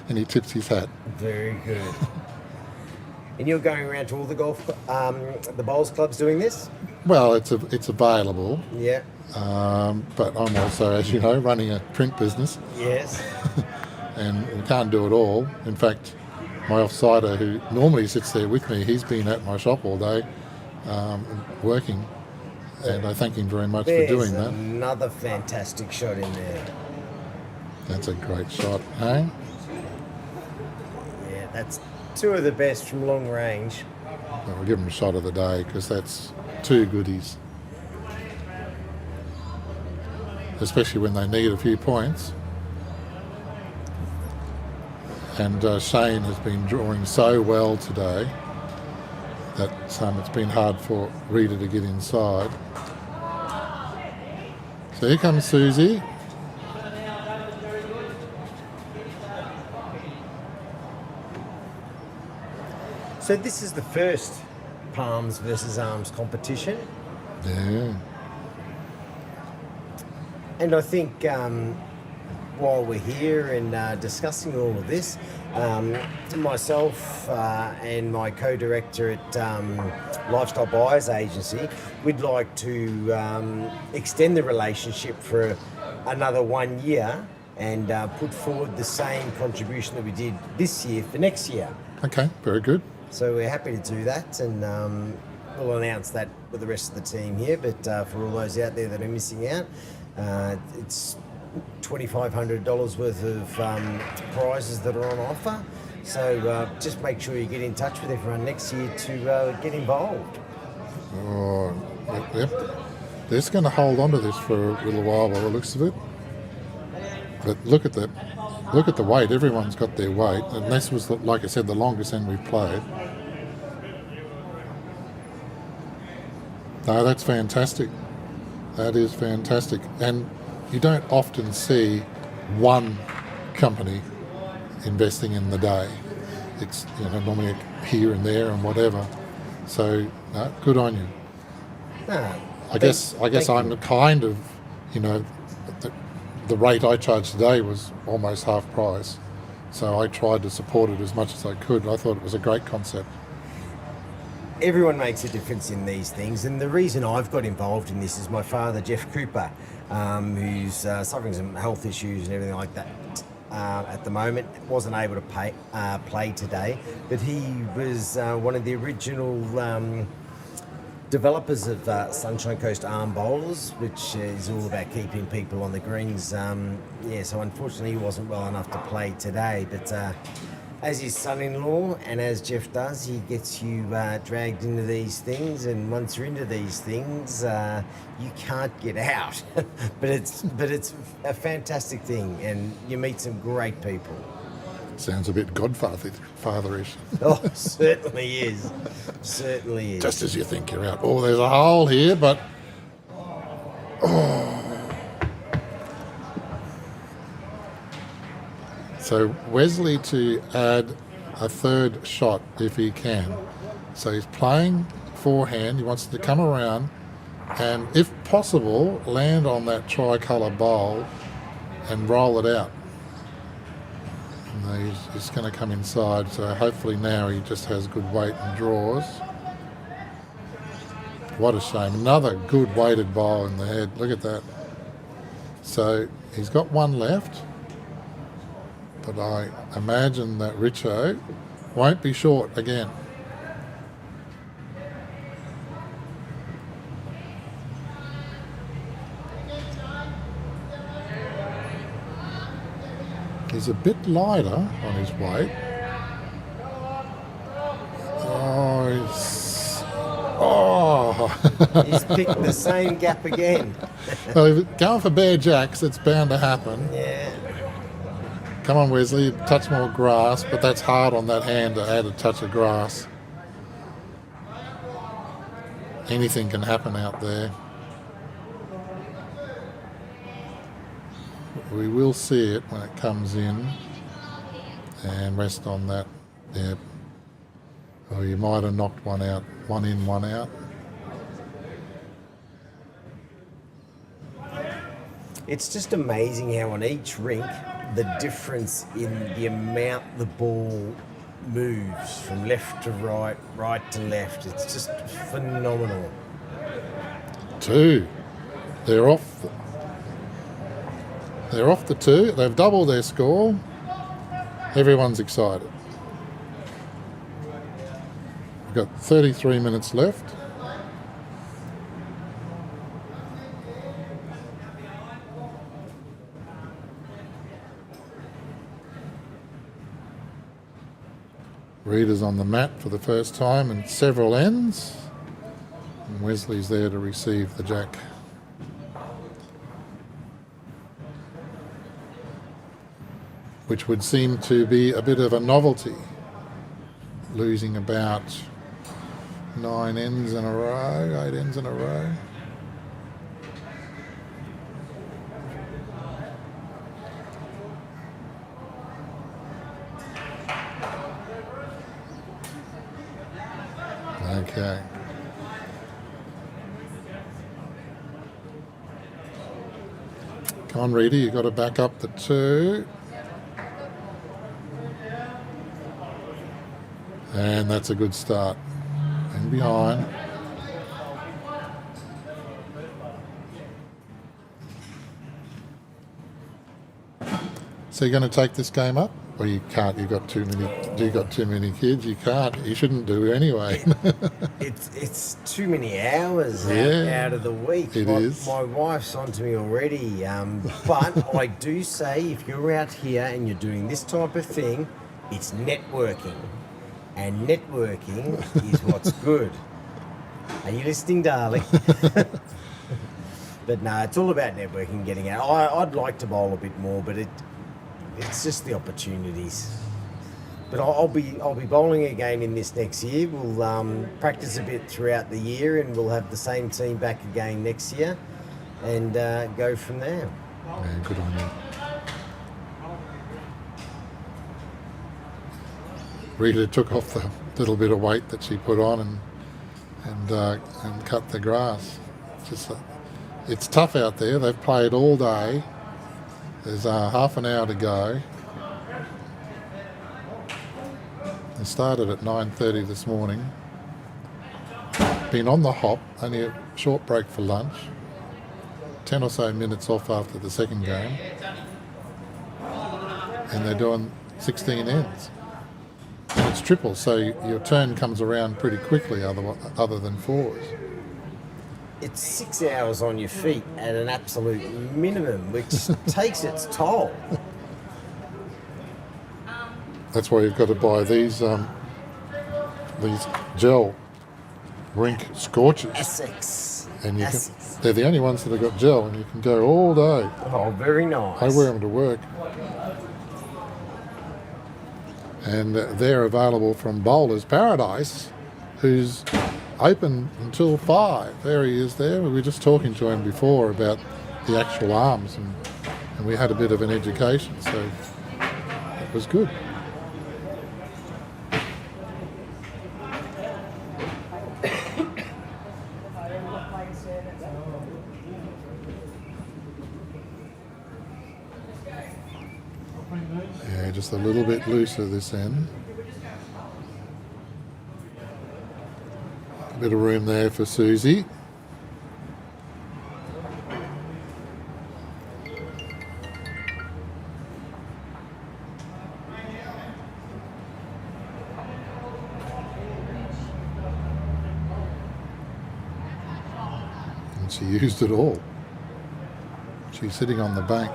and he tips his hat. Very good. And you're going around to all the golf, the bowls clubs doing this? Well, it's available, Yeah. but I'm also, as you know, running a print business, Yes. and we can't do it all. In fact, my off-sider, who normally sits there with me, he's been at my shop all day working, and I thank him very much There's for doing that. another fantastic shot in there. That's a great shot, eh? Yeah, that's 2 of the best from long range. Well, we'll give him a shot of the day because that's 2 goodies. Especially when they need a few points. And Shane has been drawing so well today that it's been hard for Rita to get inside. So here comes Susie. So this is the first palms versus arms competition. Yeah. And I think while we're here and discussing all of this, myself and my co-director at Lifestyle Buyers Agency, we'd like to extend the relationship for another 1 year and put forward the same contribution that we did this year for next year. Okay, very good. So we're happy to do that, and we'll announce that with the rest of the team here. But for all those out there that are missing out, it's $2,500 worth of prizes that are on offer. So just make sure you get in touch with everyone next year to get involved. Oh, yep. They're just going to hold on to this for a little while by the looks of it. But look at the weight. Everyone's got their weight, and this was, like I said, the longest end we've played. No, that's fantastic. That is fantastic, and you don't often see one company investing in the day. It's normally here and there and whatever. So good on you. I guess I'm kind of, the rate I charged today was almost half price. So I tried to support it as much as I could. I thought it was a great concept. Everyone makes a difference in these things, and the reason I've got involved in this is my father, Jeff Cooper, who's suffering some health issues and everything like that at the moment. Wasn't able to play today, but he was one of the original developers of Sunshine Coast arm bowlers, which is all about keeping people on the greens. So unfortunately he wasn't well enough to play today, but as his son-in-law, and as Jeff does, he gets you dragged into these things, and once you're into these things, you can't get out. but it's a fantastic thing, and you meet some great people. Sounds a bit Godfather-ish. Oh, certainly is. Certainly is. Just as you think you're out. Oh, there's a hole here, but... So Wesley to add a third shot if he can. So he's playing forehand. He wants to come around and, if possible, land on that tricolour bowl and roll it out. And he's going to come inside, so hopefully now he just has good weight and draws. What a shame. Another good weighted bowl in the head. Look at that. So he's got one left. But I imagine that Richo won't be short again. He's a bit lighter on his weight. He's picked the same gap again. Well, if it's going for bare jacks, it's bound to happen. Yeah. Come on, Wesley, touch more grass, but that's hard on that hand to add a touch of grass. Anything can happen out there. We will see it when it comes in and rest on that. Yeah. Oh, you might have knocked one out. One in, one out. It's just amazing how on each rink the difference in the amount the ball moves from left to right, right to left. It's just phenomenal. 2. They're off. They're off the 2. They've doubled their score. Everyone's excited. We've got 33 minutes left. Reader's on the mat for the first time in several ends. And Wesley's there to receive the jack. Which would seem to be a bit of a novelty. Losing about 9 ends in a row, 8 ends in a row. Okay. Come on, Reader, you've got to back up the 2. And that's a good start. And behind. So you're going to take this game up? Well, you can't. You've got too many kids. You can't. You shouldn't do anyway. It's too many hours out of the week. It is. My wife's on to me already. But I do say, if you're out here and you're doing this type of thing, it's networking. And networking is what's good. Are you listening, darling? But no, it's all about networking, getting out. I'd like to bowl a bit more, but it's just the opportunities. But I'll be bowling again in this next year. We'll practice a bit throughout the year, and we'll have the same team back again next year, and go from there. Yeah, good on you. Rita took off the little bit of weight that she put on and cut the grass. It's tough out there. They've played all day. There's half an hour to go. They started at 9:30 this morning. Been on the hop, only a short break for lunch. 10 or so minutes off after the second game. And they're doing 16 ends. And it's triples, so your turn comes around pretty quickly other than fours. It's 6 hours on your feet at an absolute minimum, which takes its toll. That's why you've got to buy these gel rink scorchers. Essex. And you can, Essex. they're the only ones that have got gel, and you can go all day. Oh, very nice. I wear them to work. And they're available from Bowler's Paradise, who's open until 5. There he is there. We were just talking to him before about the actual arms, and we had a bit of an education, so it was good. Yeah, just a little bit looser this end. A bit of room there for Susie. And she used it all. She's sitting on the bank.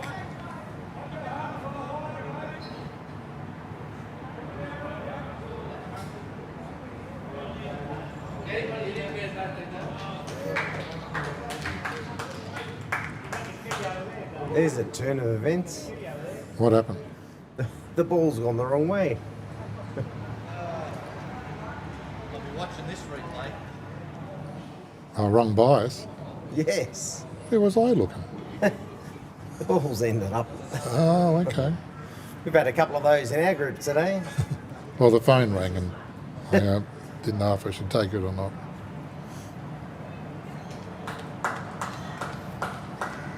There's a turn of events. What happened? The ball's gone the wrong way. I'll be watching this replay. Oh, wrong bias. Yes. Where was I looking? The ball's ended up. Oh, okay. We've had a couple of those in our group today. Well, the phone rang and I didn't know if I should take it or not.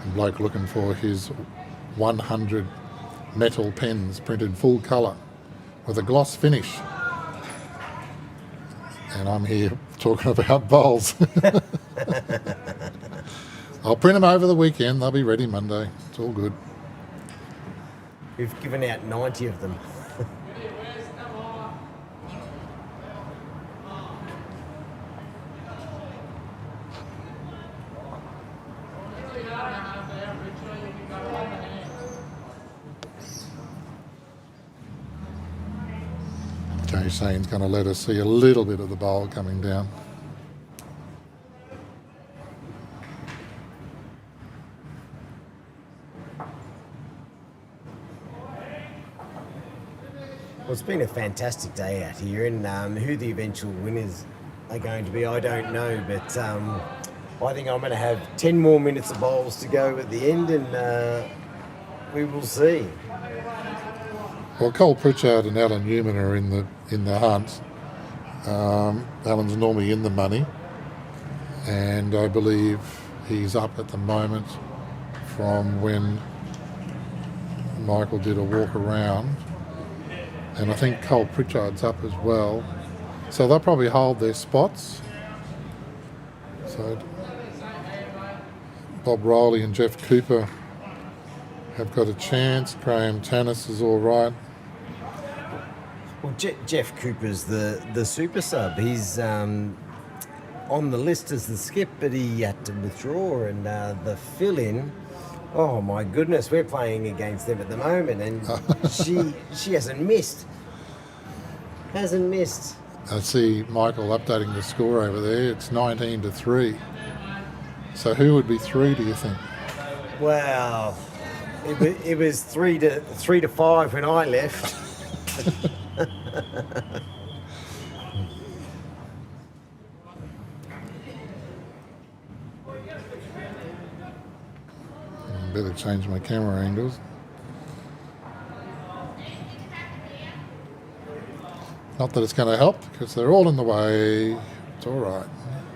A bloke looking for his 100 metal pens printed full colour with a gloss finish. And I'm here talking about bowls. I'll print them over the weekend. They'll be ready Monday. It's all good. We've given out 90 of them. Jay Sane's going to let us see a little bit of the bowl coming down. Well, it's been a fantastic day out here, and who the eventual winners are going to be, I don't know, but I think I'm going to have 10 more minutes of bowls to go at the end, and we will see. Well, Cole Pritchard and Alan Newman are in the hunt. Alan's normally in the money, and I believe he's up at the moment from when Michael did a walk around, and I think Cole Pritchard's up as well. So they'll probably hold their spots. So Bob Rowley and Jeff Cooper have got a chance. Graham Tannis is all right. Well, Jeff Cooper's the super sub. He's on the list as the skip, but he had to withdraw, and the fill-in, oh my goodness, we're playing against them at the moment, and she hasn't missed. Hasn't missed. I see Michael updating the score over there. It's 19-3. So who would be 3, do you think? Well, it was 3 to 5 when I left. Better change my camera angles. Not that it's going to help because they're all in the way. It's all right.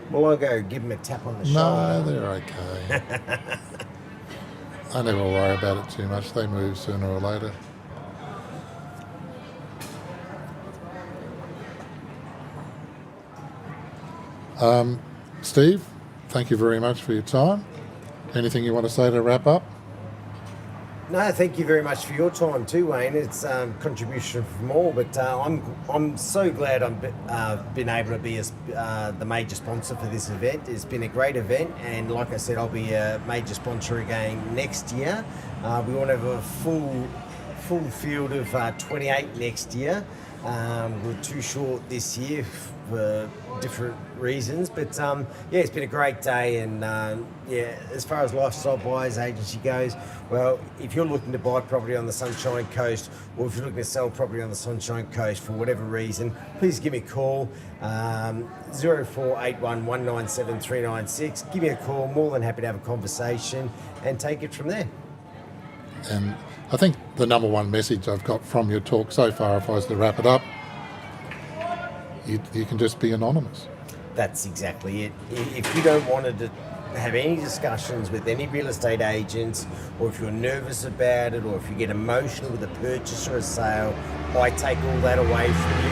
Well, I'll go give them a tap on the No, shoulder. they're okay. I never worry about it too much. They move sooner or later. Steve, thank you very much for your time. Anything you want to say to wrap up? No, thank you very much for your time too, Wayne. It's contribution from all, but I'm so glad I've been able to be the major sponsor for this event. It's been a great event, and like I said, I'll be a major sponsor again next year. We want to have a full field of 28 next year. We're too short this year for different reasons, but yeah, it's been a great day. And yeah, as far as Lifestyle Buyers Agency goes, well, if you're looking to buy property on the Sunshine Coast, or if you're looking to sell property on the Sunshine Coast for whatever reason, please give me a call, 0481 197 396. Give me a call, more than happy to have a conversation and take it from there. And I think the number one message I've got from your talk so far, if I was to wrap it up, you can just be anonymous. That's exactly it. If you don't want to have any discussions with any real estate agents, or if you're nervous about it, or if you get emotional with a purchase or a sale, I take all that away from you.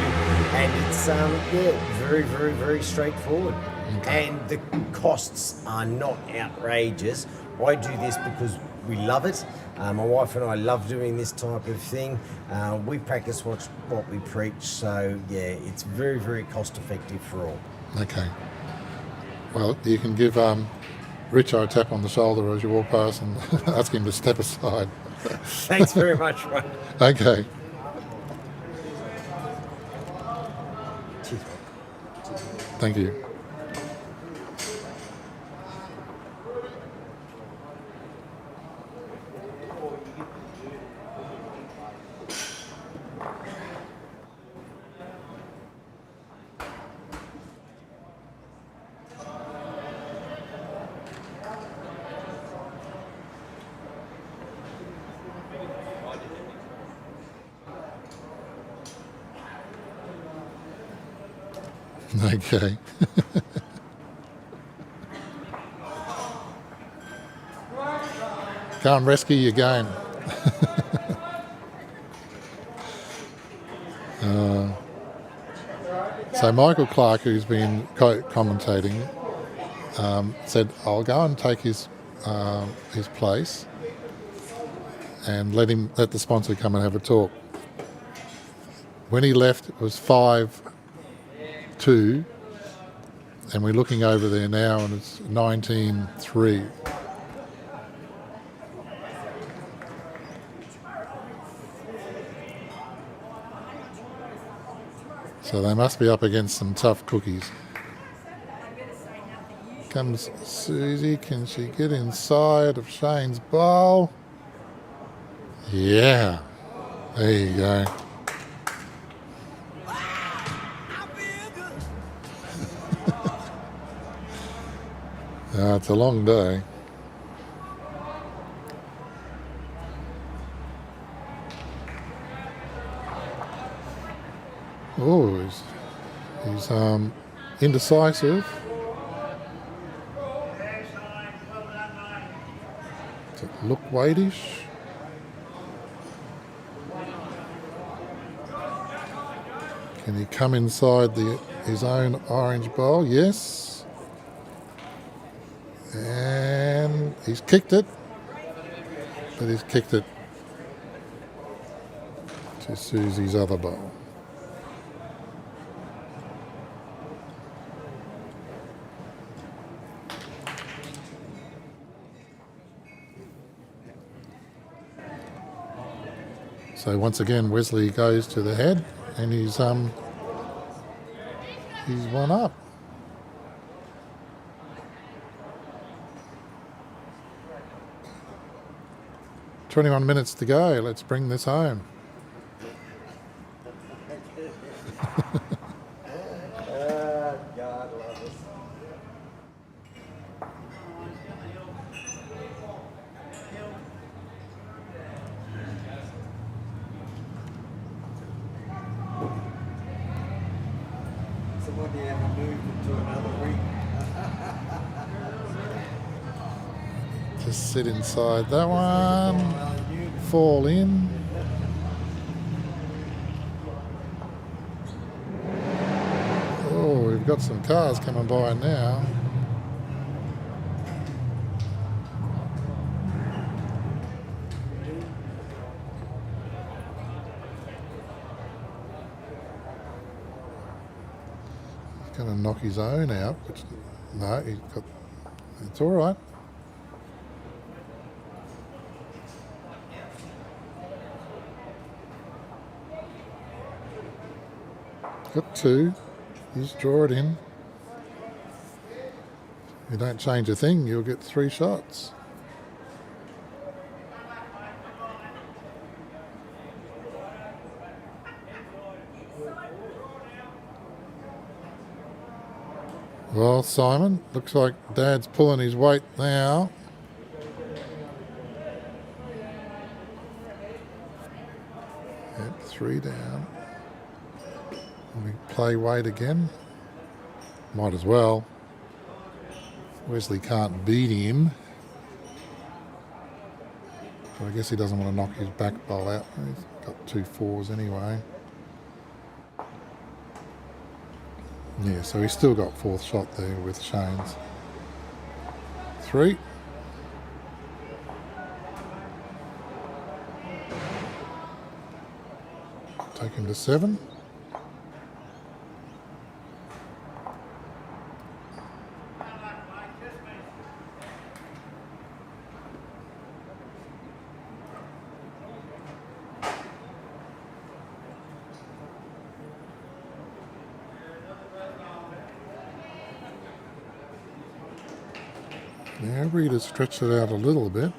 And it's yeah, very, very, very straightforward. Okay. And the costs are not outrageous. I do this because we love it. My wife and I love doing this type of thing. We practice what we preach, so yeah, it's very, very cost effective for all. Okay. Well, you can give Richard a tap on the shoulder as you walk past and ask him to step aside. Thanks very much, Ray. Okay. Cheers. Thank you. Okay. Can't rescue you again. So Michael Clark, who's been commentating, said, "I'll go and take his place and let the sponsor come and have a talk." When he left, it was 5-2, and we're looking over there now, and it's 19-3. So they must be up against some tough cookies. Comes Susie. Can she get inside of Shane's bowl? Yeah. There you go. It's a long day. Oh, he's indecisive. Does it look weightish? Can he come inside his own orange bowl? Yes. And he's kicked it, but he's kicked it to Susie's other bowl. So once again, Wesley goes to the head, and he's one up. 21 minutes to go. Let's bring this home. God love us. Somebody ever moved it to another ring. Just sit inside that one. Fall in. Oh, we've got some cars coming by now. He's going to knock his own out, which no, he's got. It's all right. Got two. Just draw it in. If you don't change a thing, you'll get 3 shots. Well, Simon, looks like Dad's pulling his weight now. Yep, 3 down. We play weight again. Might as well. Wesley can't beat him. But I guess he doesn't want to knock his back bowl out. He's got 2 4s anyway. Yeah, so he's still got 4th shot there with Shane's. 3. Take him to 7. Yeah, Rita stretched it out a little bit.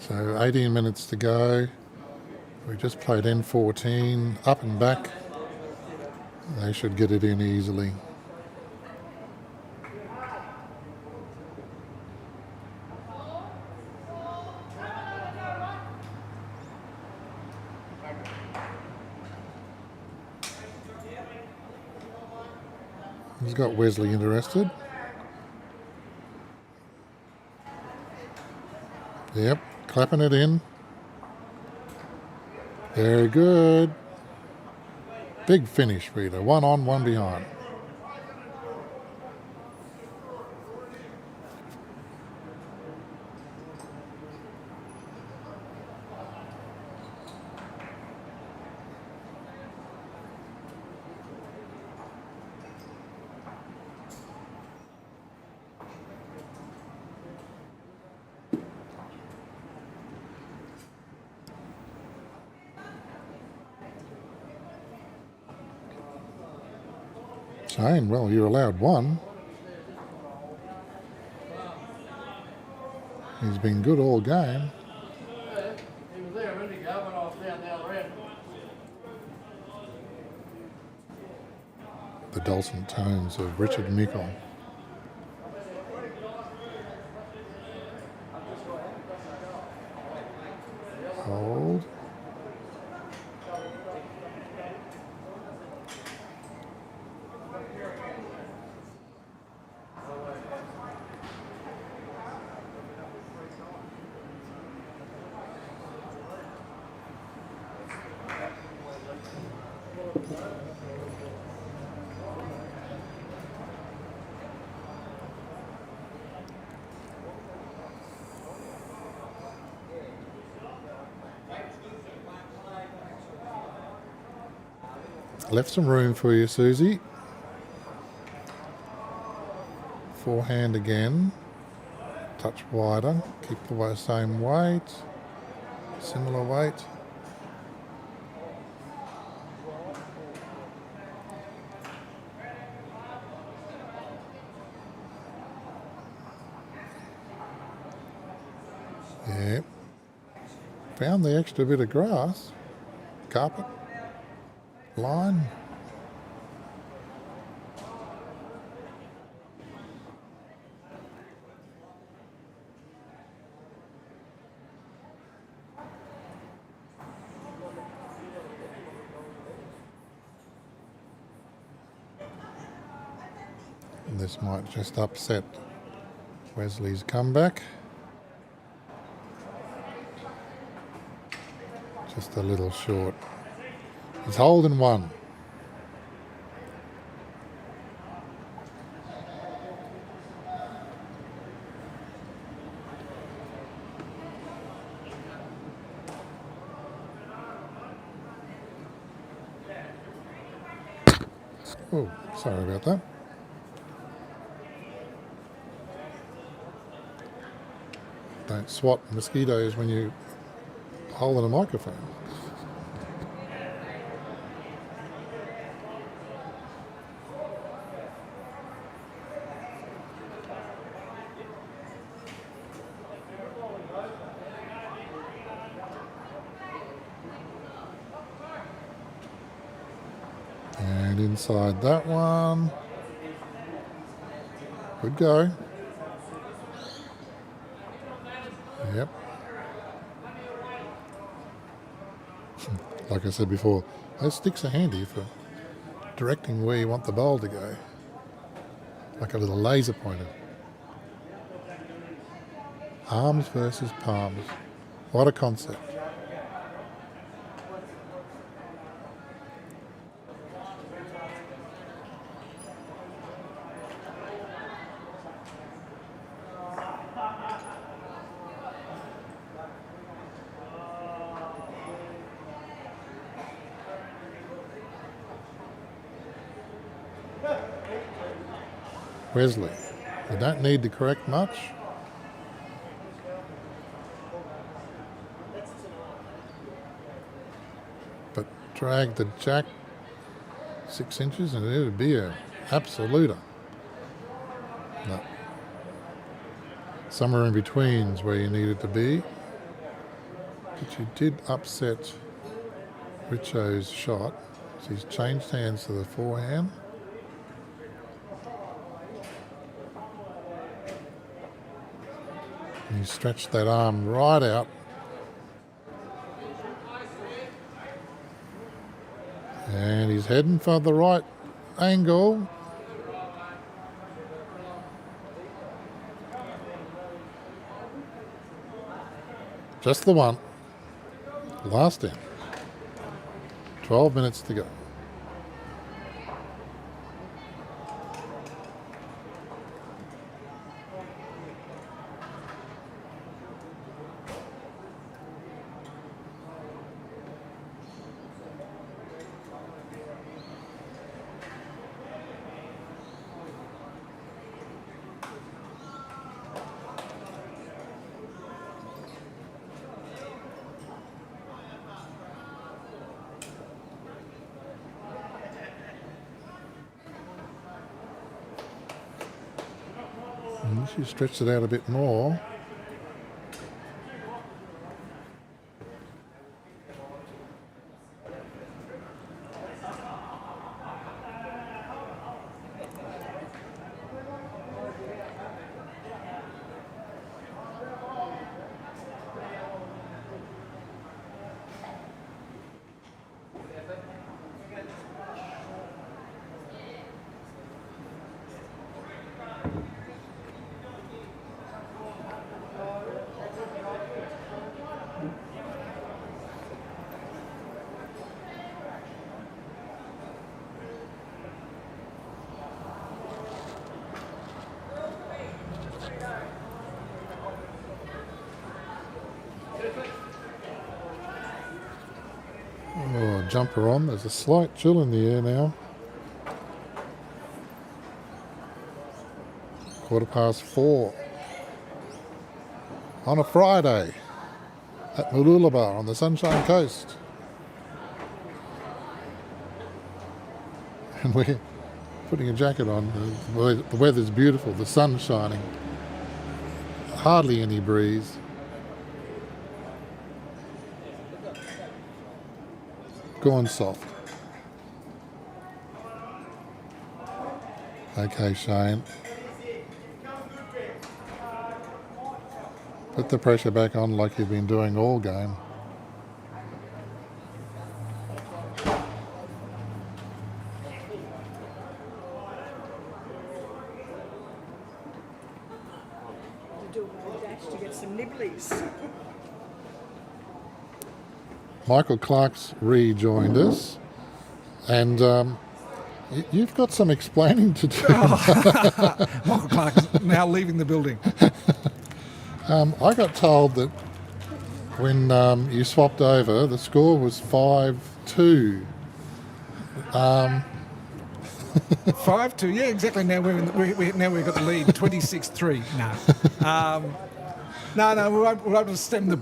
So 18 minutes to go. We just played N14, up and back. They should get it in easily. He's got Wesley interested. Yep, clapping it in. Very good. Big finish, Rita. 1 on, 1 behind. Shane, well, you're allowed 1. He's been good all game. He was there a minute ago when I was down the other end. The dulcet tones of Richard Mickle. Hold. Left some room for you, Susie. Forehand again. Touch wider. Keep the same weight. Similar weight. Yeah. Found the extra bit of grass. Carpet. Line. And this might just upset Wesley's comeback. Just a little short. He's holding one. Oh, sorry about that. Don't swat mosquitoes when you hold a microphone. And inside that one. Good go. Yep. Like I said before, those sticks are handy for directing where you want the bowl to go. Like a little laser pointer. Arms versus palms. What a concept. Wesley, you don't need to correct much. But drag the jack 6 inches and it would be an absoluter. No. Somewhere in between is where you need it to be. But you did upset Richo's shot. So he's changed hands to the forehand. And you stretch that arm right out. And he's heading for the right angle. Just the one. Last in. 12 minutes to go. Once you stretch it out a bit more, my jumper on. There's a slight chill in the air now. 4:15 on a Friday at Mooloolaba on the Sunshine Coast. And we're putting a jacket on. The weather's beautiful, the sun's shining. Hardly any breeze. Gone soft. Okay, Shane. Put the pressure back on like you've been doing all game. Do a dash to get some nibblies. Michael Clark's rejoined us, and you've got some explaining to do. Michael Clark is now leaving the building. I got told that when you swapped over, the score was 5-2. 5-2, yeah, exactly. Now now we've got the lead, 26-3. No, we were able to stem the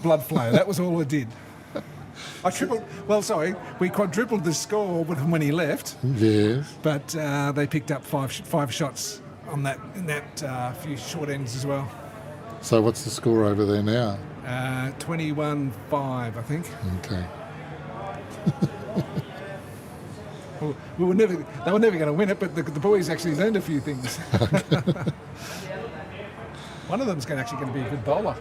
blood flow. That was all we did. We quadrupled the score when he left. Yes. But they picked up five shots on that in that few short ends as well. So what's the score over there now? 21-5, I think. Okay. Well, they were never going to win it, but the boys actually learned a few things. One of them's actually going to be a good bowler.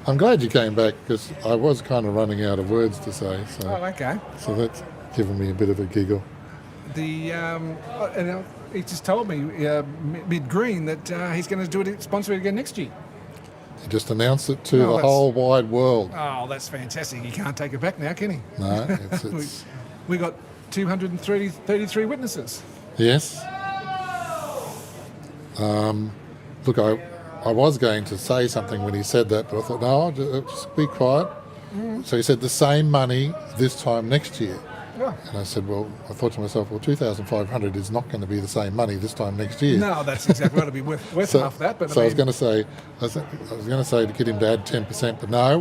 I'm glad you came back because I was kind of running out of words to say. So, Oh, okay. so that's given me a bit of a giggle. He just told me mid-green that he's going to do it, sponsor it again next year. He just announced it to the whole wide world. Oh, that's fantastic. He can't take it back now, can he? No, it's We got 233 witnesses. yes. Look, I was going to say something when he said that, but I thought, no, just be quiet. So he said the same money this time next year. Yeah. And I said, well, I thought to myself, well, 2,500 is not going to be the same money this time next year. No, that's exactly right. It'll be worth half that. But So I was going to say, to get him to add 10%, but no,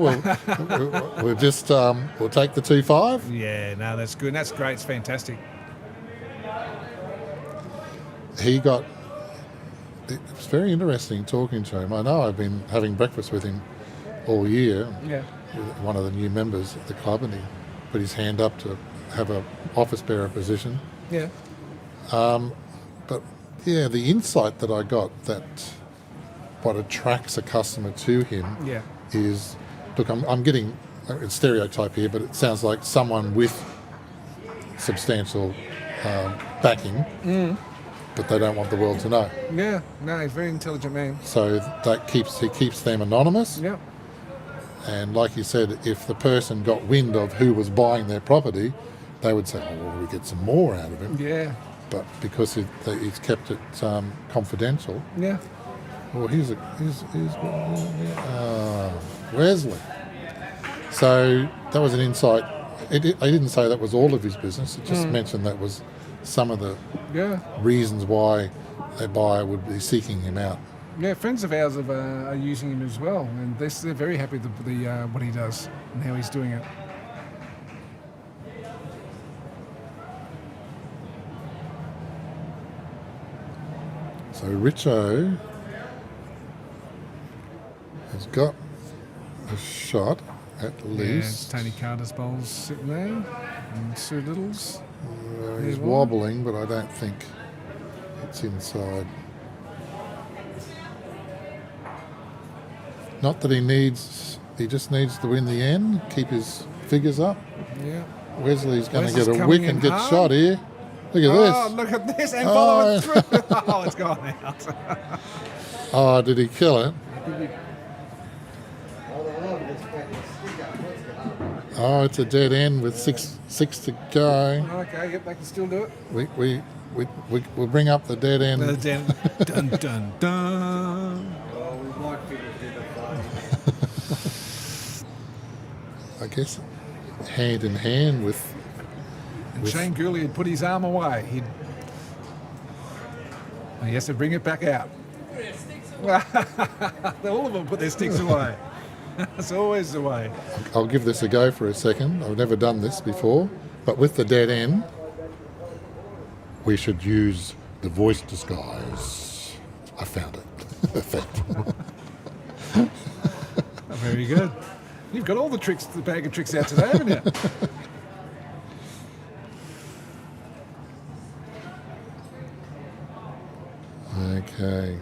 we'll just we'll take the 2.5. Yeah, no, that's good. That's great. It's fantastic. He got. It was very interesting talking to him. I know I've been having breakfast with him all year. Yeah. With one of the new members at the club, and he put his hand up to have a office bearer position. Yeah. But yeah, the insight that I got that what attracts a customer to him Yeah. is, look, I'm getting a stereotype here, but it sounds like someone with substantial backing, but they don't want the world to know. Yeah. No, he's a very intelligent man. So he keeps them anonymous. Yeah. And like you said, if the person got wind of who was buying their property, they would say, oh, well, we get some more out of him. Yeah. But because he's kept it confidential, Yeah. well, he's Wesley. So that was an insight. I didn't say that was all of his business. It just mentioned that was some of the reasons why a buyer would be seeking him out. Yeah, friends of ours are using him as well, and they're very happy with what he does and how he's doing it. So Richo has got a shot at Yeah, least. it's Tony Carter's bowls sitting there, and Sue Little's. He's There you are. wobbling, but I don't think it's inside. Not that he just needs to win the end, keep his figures up. Yeah. Wesley's going to Wesley's get a coming wick and in get hard. shot here. Look at Oh, this. look at this, and follow it through. Oh, it's gone out. Oh, did he kill it? Oh, it's a dead end with six to go. Okay, yep, they can still do it. We'll bring up the dead end. Dun, dun, dun. Oh, we might be able to do the I guess hand in hand with Shane Gooley had put his arm away. He has to bring it back out. All of them put their sticks away. That's always the way. I'll give this a go for a second. I've never done this before, but with the dead end, we should use the voice disguise. I found it. Effective. Very good. You've got all the tricks, the bag of tricks out today, haven't you? Okay.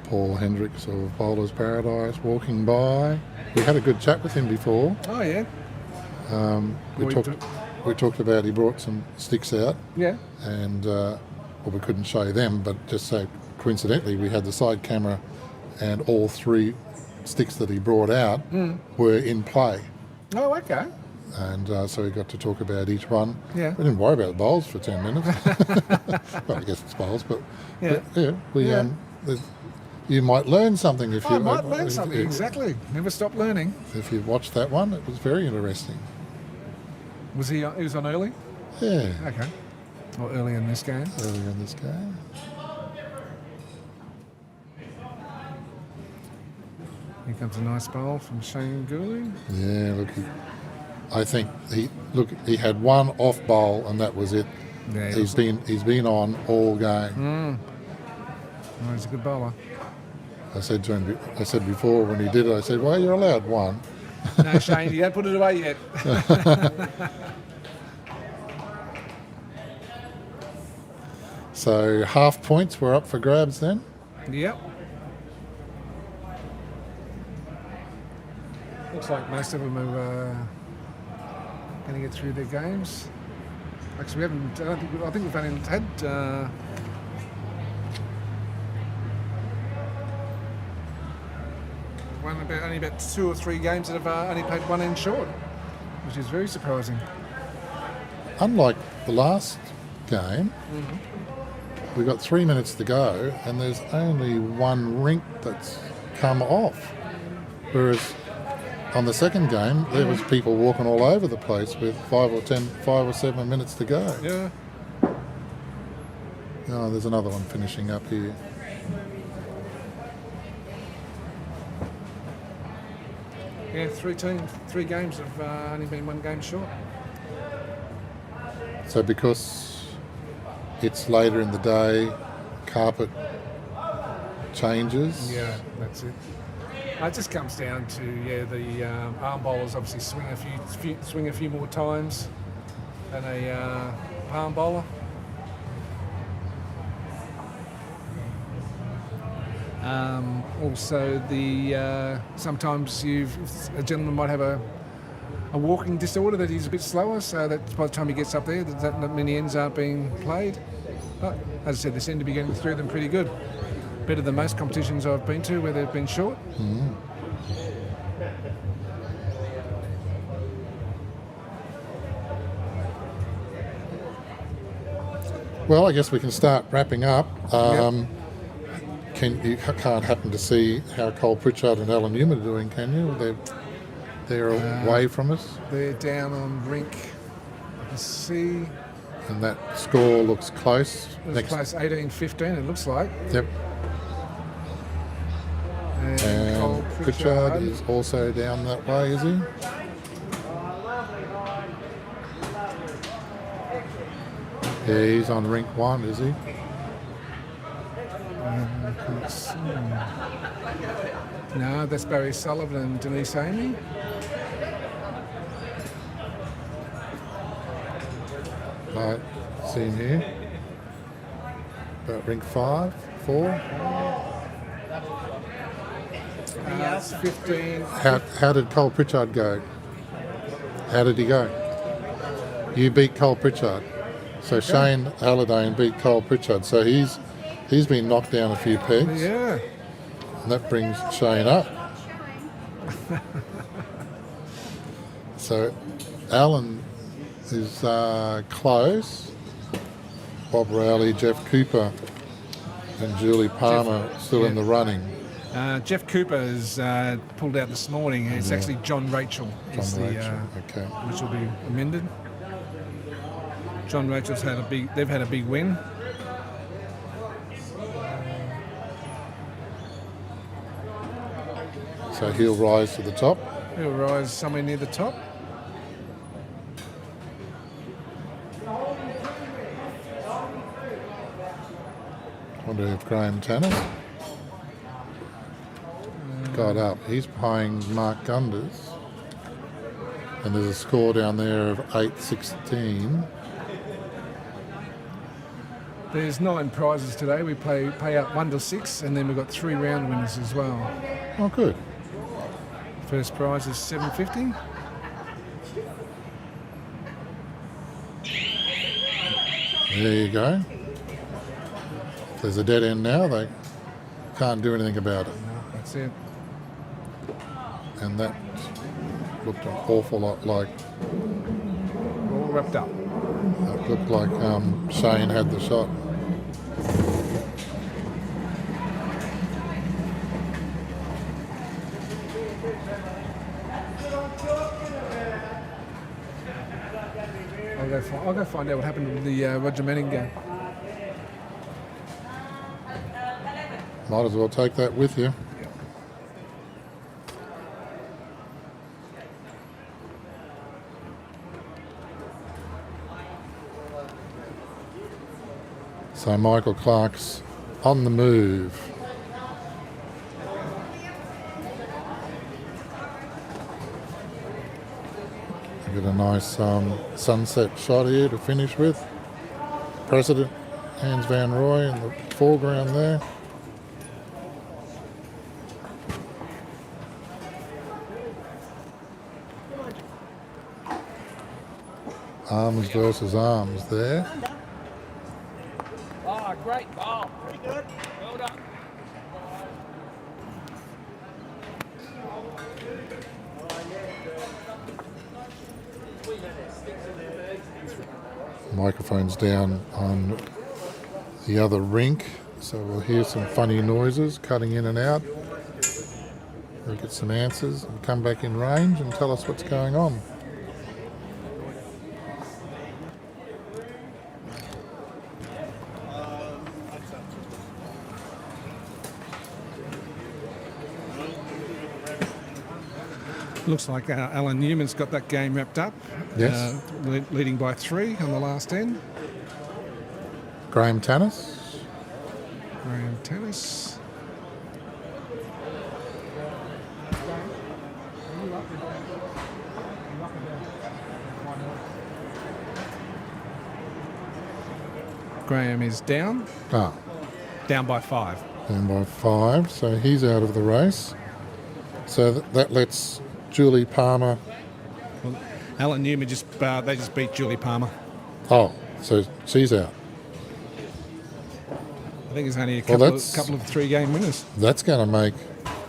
Paul Hendricks of Bowler's Paradise walking by. We had a good chat with him before. Oh, yeah. We talked about he brought some sticks out. Yeah. And well, we couldn't show them, but just so coincidentally we had the side camera and all 3 sticks that he brought out were in play. Oh, okay. And so we got to talk about each one. Yeah. We didn't worry about the bowls for 10 minutes. Well, I guess it's bowls, but Yeah. you might learn something if you... I might learn something, exactly. Never stop learning. If you watched that one, it was very interesting. Was he was on early? Yeah, Okay. Or early in this game? earlier in this game. Here comes a nice bowl from Shane Gooley. Yeah, look, I think he had one off bowl and that was it. Yeah, He's been on all game. Oh, he's a good bowler. I said to him, I said before when he did it, I said, well, you're allowed one. No, Shane, you haven't put it away yet. So half points were up for grabs then. Yep. Looks like most of them are going to get through their games. Actually, we haven't. I think we've only had. Only about 2 or 3 games that have only played one end short, which is very surprising. Unlike the last game, we got 3 minutes to go and there's only one rink that's come off. Whereas on the second game, there was people walking all over the place with 5 or 7 minutes to go. Yeah. Oh, there's another one finishing up here. Yeah, 3 games have only been 1 game short. So because it's later in the day, carpet changes. Yeah, that's it. It just comes down to the arm bowlers obviously swing a few more times than a palm bowler. Also, sometimes a gentleman might have a walking disorder that he's a bit slower, so that by the time he gets up there, that many ends aren't being played. But as I said, they seem to be getting through them pretty good. Better than most competitions I've been to where they've been short. Well, I guess we can start wrapping up. You can't happen to see how Cole Pritchard and Alan Newman are doing, can you? They're away from us. They're down on rink. I can see. And that score looks close. It's close, 18-15 it looks like. Yep. And Cole Pritchard is also down that way, is he? Yeah, he's on rink 1, is he? No, that's Barry Sullivan and Denise Amy. Right, see him here. About rink 5, 4. It's 15. How did Cole Pritchard go? How did he go? You beat Cole Pritchard. So Shane Halliday beat Cole Pritchard. So he's been knocked down a few pegs. Yeah. And that brings Shane up. So Alan is close. Bob Rowley, Jeff Cooper and Julie Palmer still in the running. Jeff Cooper has pulled out this morning. It's actually John Rachel. Okay. Which will be amended. John Rachel's they've had a big win. So he'll rise to the top. He'll rise somewhere near the top. Wonder if Graham Tanner got up. He's playing Mark Gunders. And there's a score down there of 8-16. There's 9 prizes today. We pay out 1 to 6, and then we've got 3 round winners as well. Oh, good. First prize is $7.50. There you go. There's a dead end now. They can't do anything about it. No, that's it. And that looked an awful lot like... All wrapped up. That looked like Shane had the shot. I'll go find out what happened with the Roger Manning game. Might as well take that with you. So Michael Clark's on the move. Get a nice sunset shot here to finish with. President Hans Van Roy in the foreground there. Arms versus arms there. Oh, great ball. Pretty good. Well done. Microphone's down on the other rink, so we'll hear some funny noises cutting in and out. We'll get some answers and come back in range and tell us what's going on. Looks like Alan Newman's got that game wrapped up. Yes. Leading by 3 on the last end. Graham Tannis. Graham Tannis. Graham is down. Down by 5. Down by 5, so he's out of the race. So that lets Julie Palmer. Well, Alan Newman they just beat Julie Palmer. Oh, so she's out. I think there's only a couple of 3-game winners. That's going to make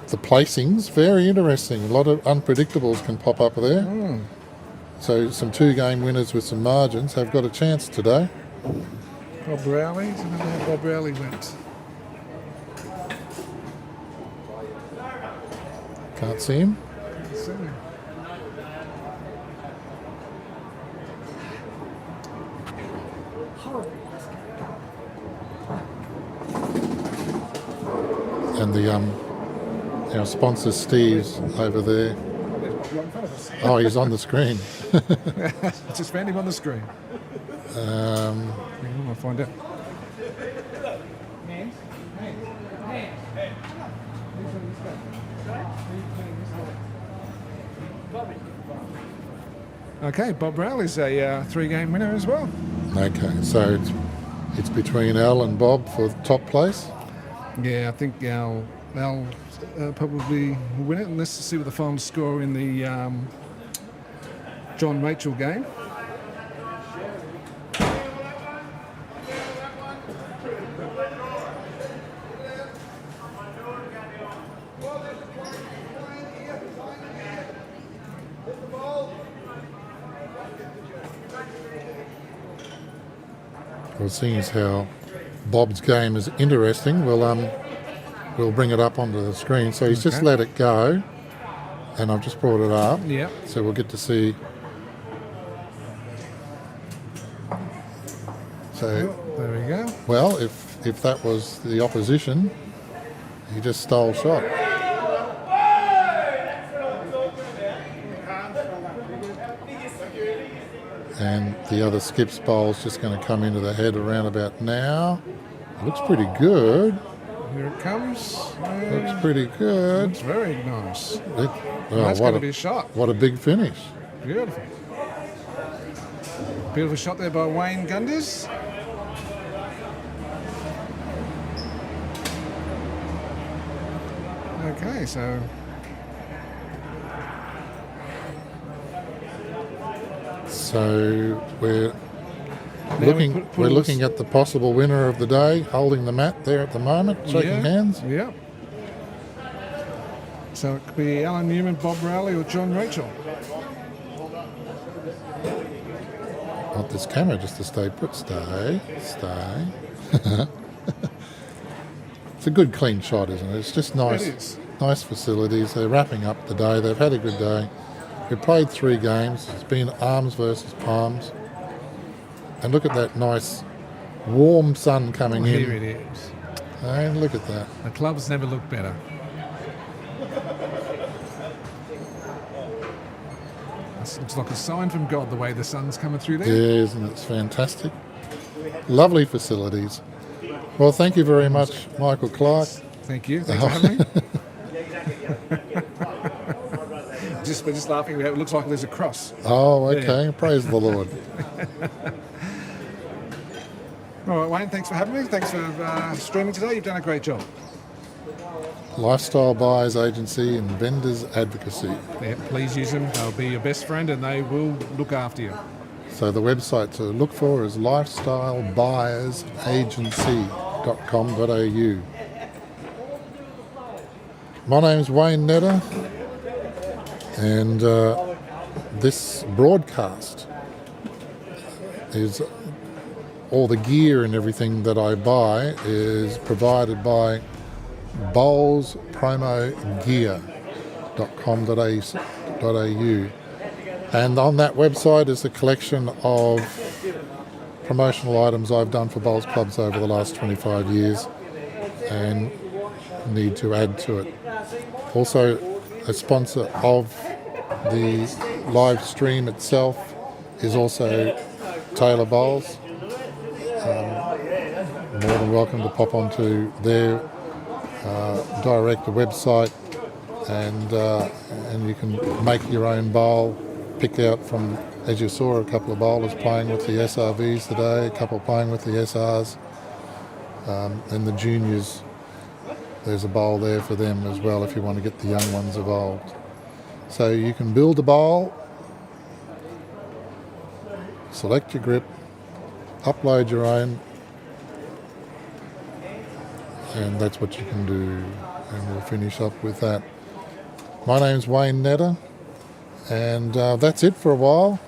the placings very interesting. A lot of unpredictables can pop up there. So some 2-game winners with some margins have got a chance today. Bob Rowley. I don't know how Bob Rowley went. Can't see him. And the our sponsor Steve's over there. Oh, he's on the screen. Just found him on the screen. I'll find out. Okay, Bob Rowley's a 3-game winner as well. Okay, so it's between Al and Bob for top place. Yeah, I think Al probably will win it. And let's see what the final score in the John Rachel game. Well, seeing as how Bob's game is interesting, we'll bring it up onto the screen. So he's just Okay. let it go, and I've just brought it up. Yep. So we'll get to see. So, There we go. well, if that was the opposition, he just stole shot. And the other skip's bowl's just going to come into the head around about now. Looks pretty good. Here it comes. Looks pretty good. Looks very nice. Well, That's what going to a, be a shot. what a big finish. Beautiful. Beautiful shot there by Wayne Gunders. Okay, so So we're we looking put we're all looking this- at the possible winner of the day, holding the mat there at the moment, shaking yeah, hands. Yeah. So it could be Alan Newman, Bob Rowley, or John Rachel. Want this camera just to stay put. Stay. It's a good clean shot, isn't it? It's just nice. It is. Nice facilities. They're wrapping up the day. They've had a good day. We played 3 games. It's been arms versus palms. And look at that nice warm sun coming Here in. it is. And look at that. The clubs never look better. This looks like a sign from God, the way the sun's coming through there. Yeah, isn't it fantastic? Lovely facilities. Well, thank you very much, Michael Clark. Thank you. Thanks for having me. We're just laughing. It looks like there's a cross. Oh, okay. Praise the Lord. All right, Wayne, thanks for having me. Thanks for streaming today. You've done a great job. Lifestyle Buyers Agency and Vendors Advocacy. Yeah, please use them. They'll be your best friend and they will look after you. So the website to look for is lifestylebuyersagency.com.au. My name's Wayne Netter, and this broadcast is all the gear and everything that I buy is provided by bowlspromogear.com.au, and on that website is a collection of promotional items I've done for bowls clubs over the last 25 years and need to add to it. Also, a sponsor of the live stream itself is also Taylor Bowls. More than welcome to pop onto their direct website, and you can make your own bowl. Pick out from, as you saw, a couple of bowlers playing with the SRVs today, a couple playing with the SRs, and the juniors. There's a bowl there for them as well if you want to get the young ones involved. So you can build a bowl, select your grip, upload your own, and that's what you can do. And we'll finish up with that. My name's Wayne Netter, and that's it for a while.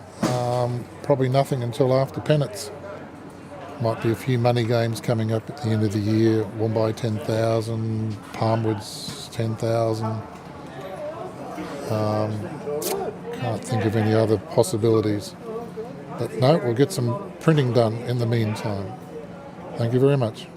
Probably nothing until after Pennants. Might be a few money games coming up at the end of the year. Wombai 10,000, Palmwoods 10,000. Can't think of any other possibilities. But no, we'll get some printing done in the meantime. Thank you very much.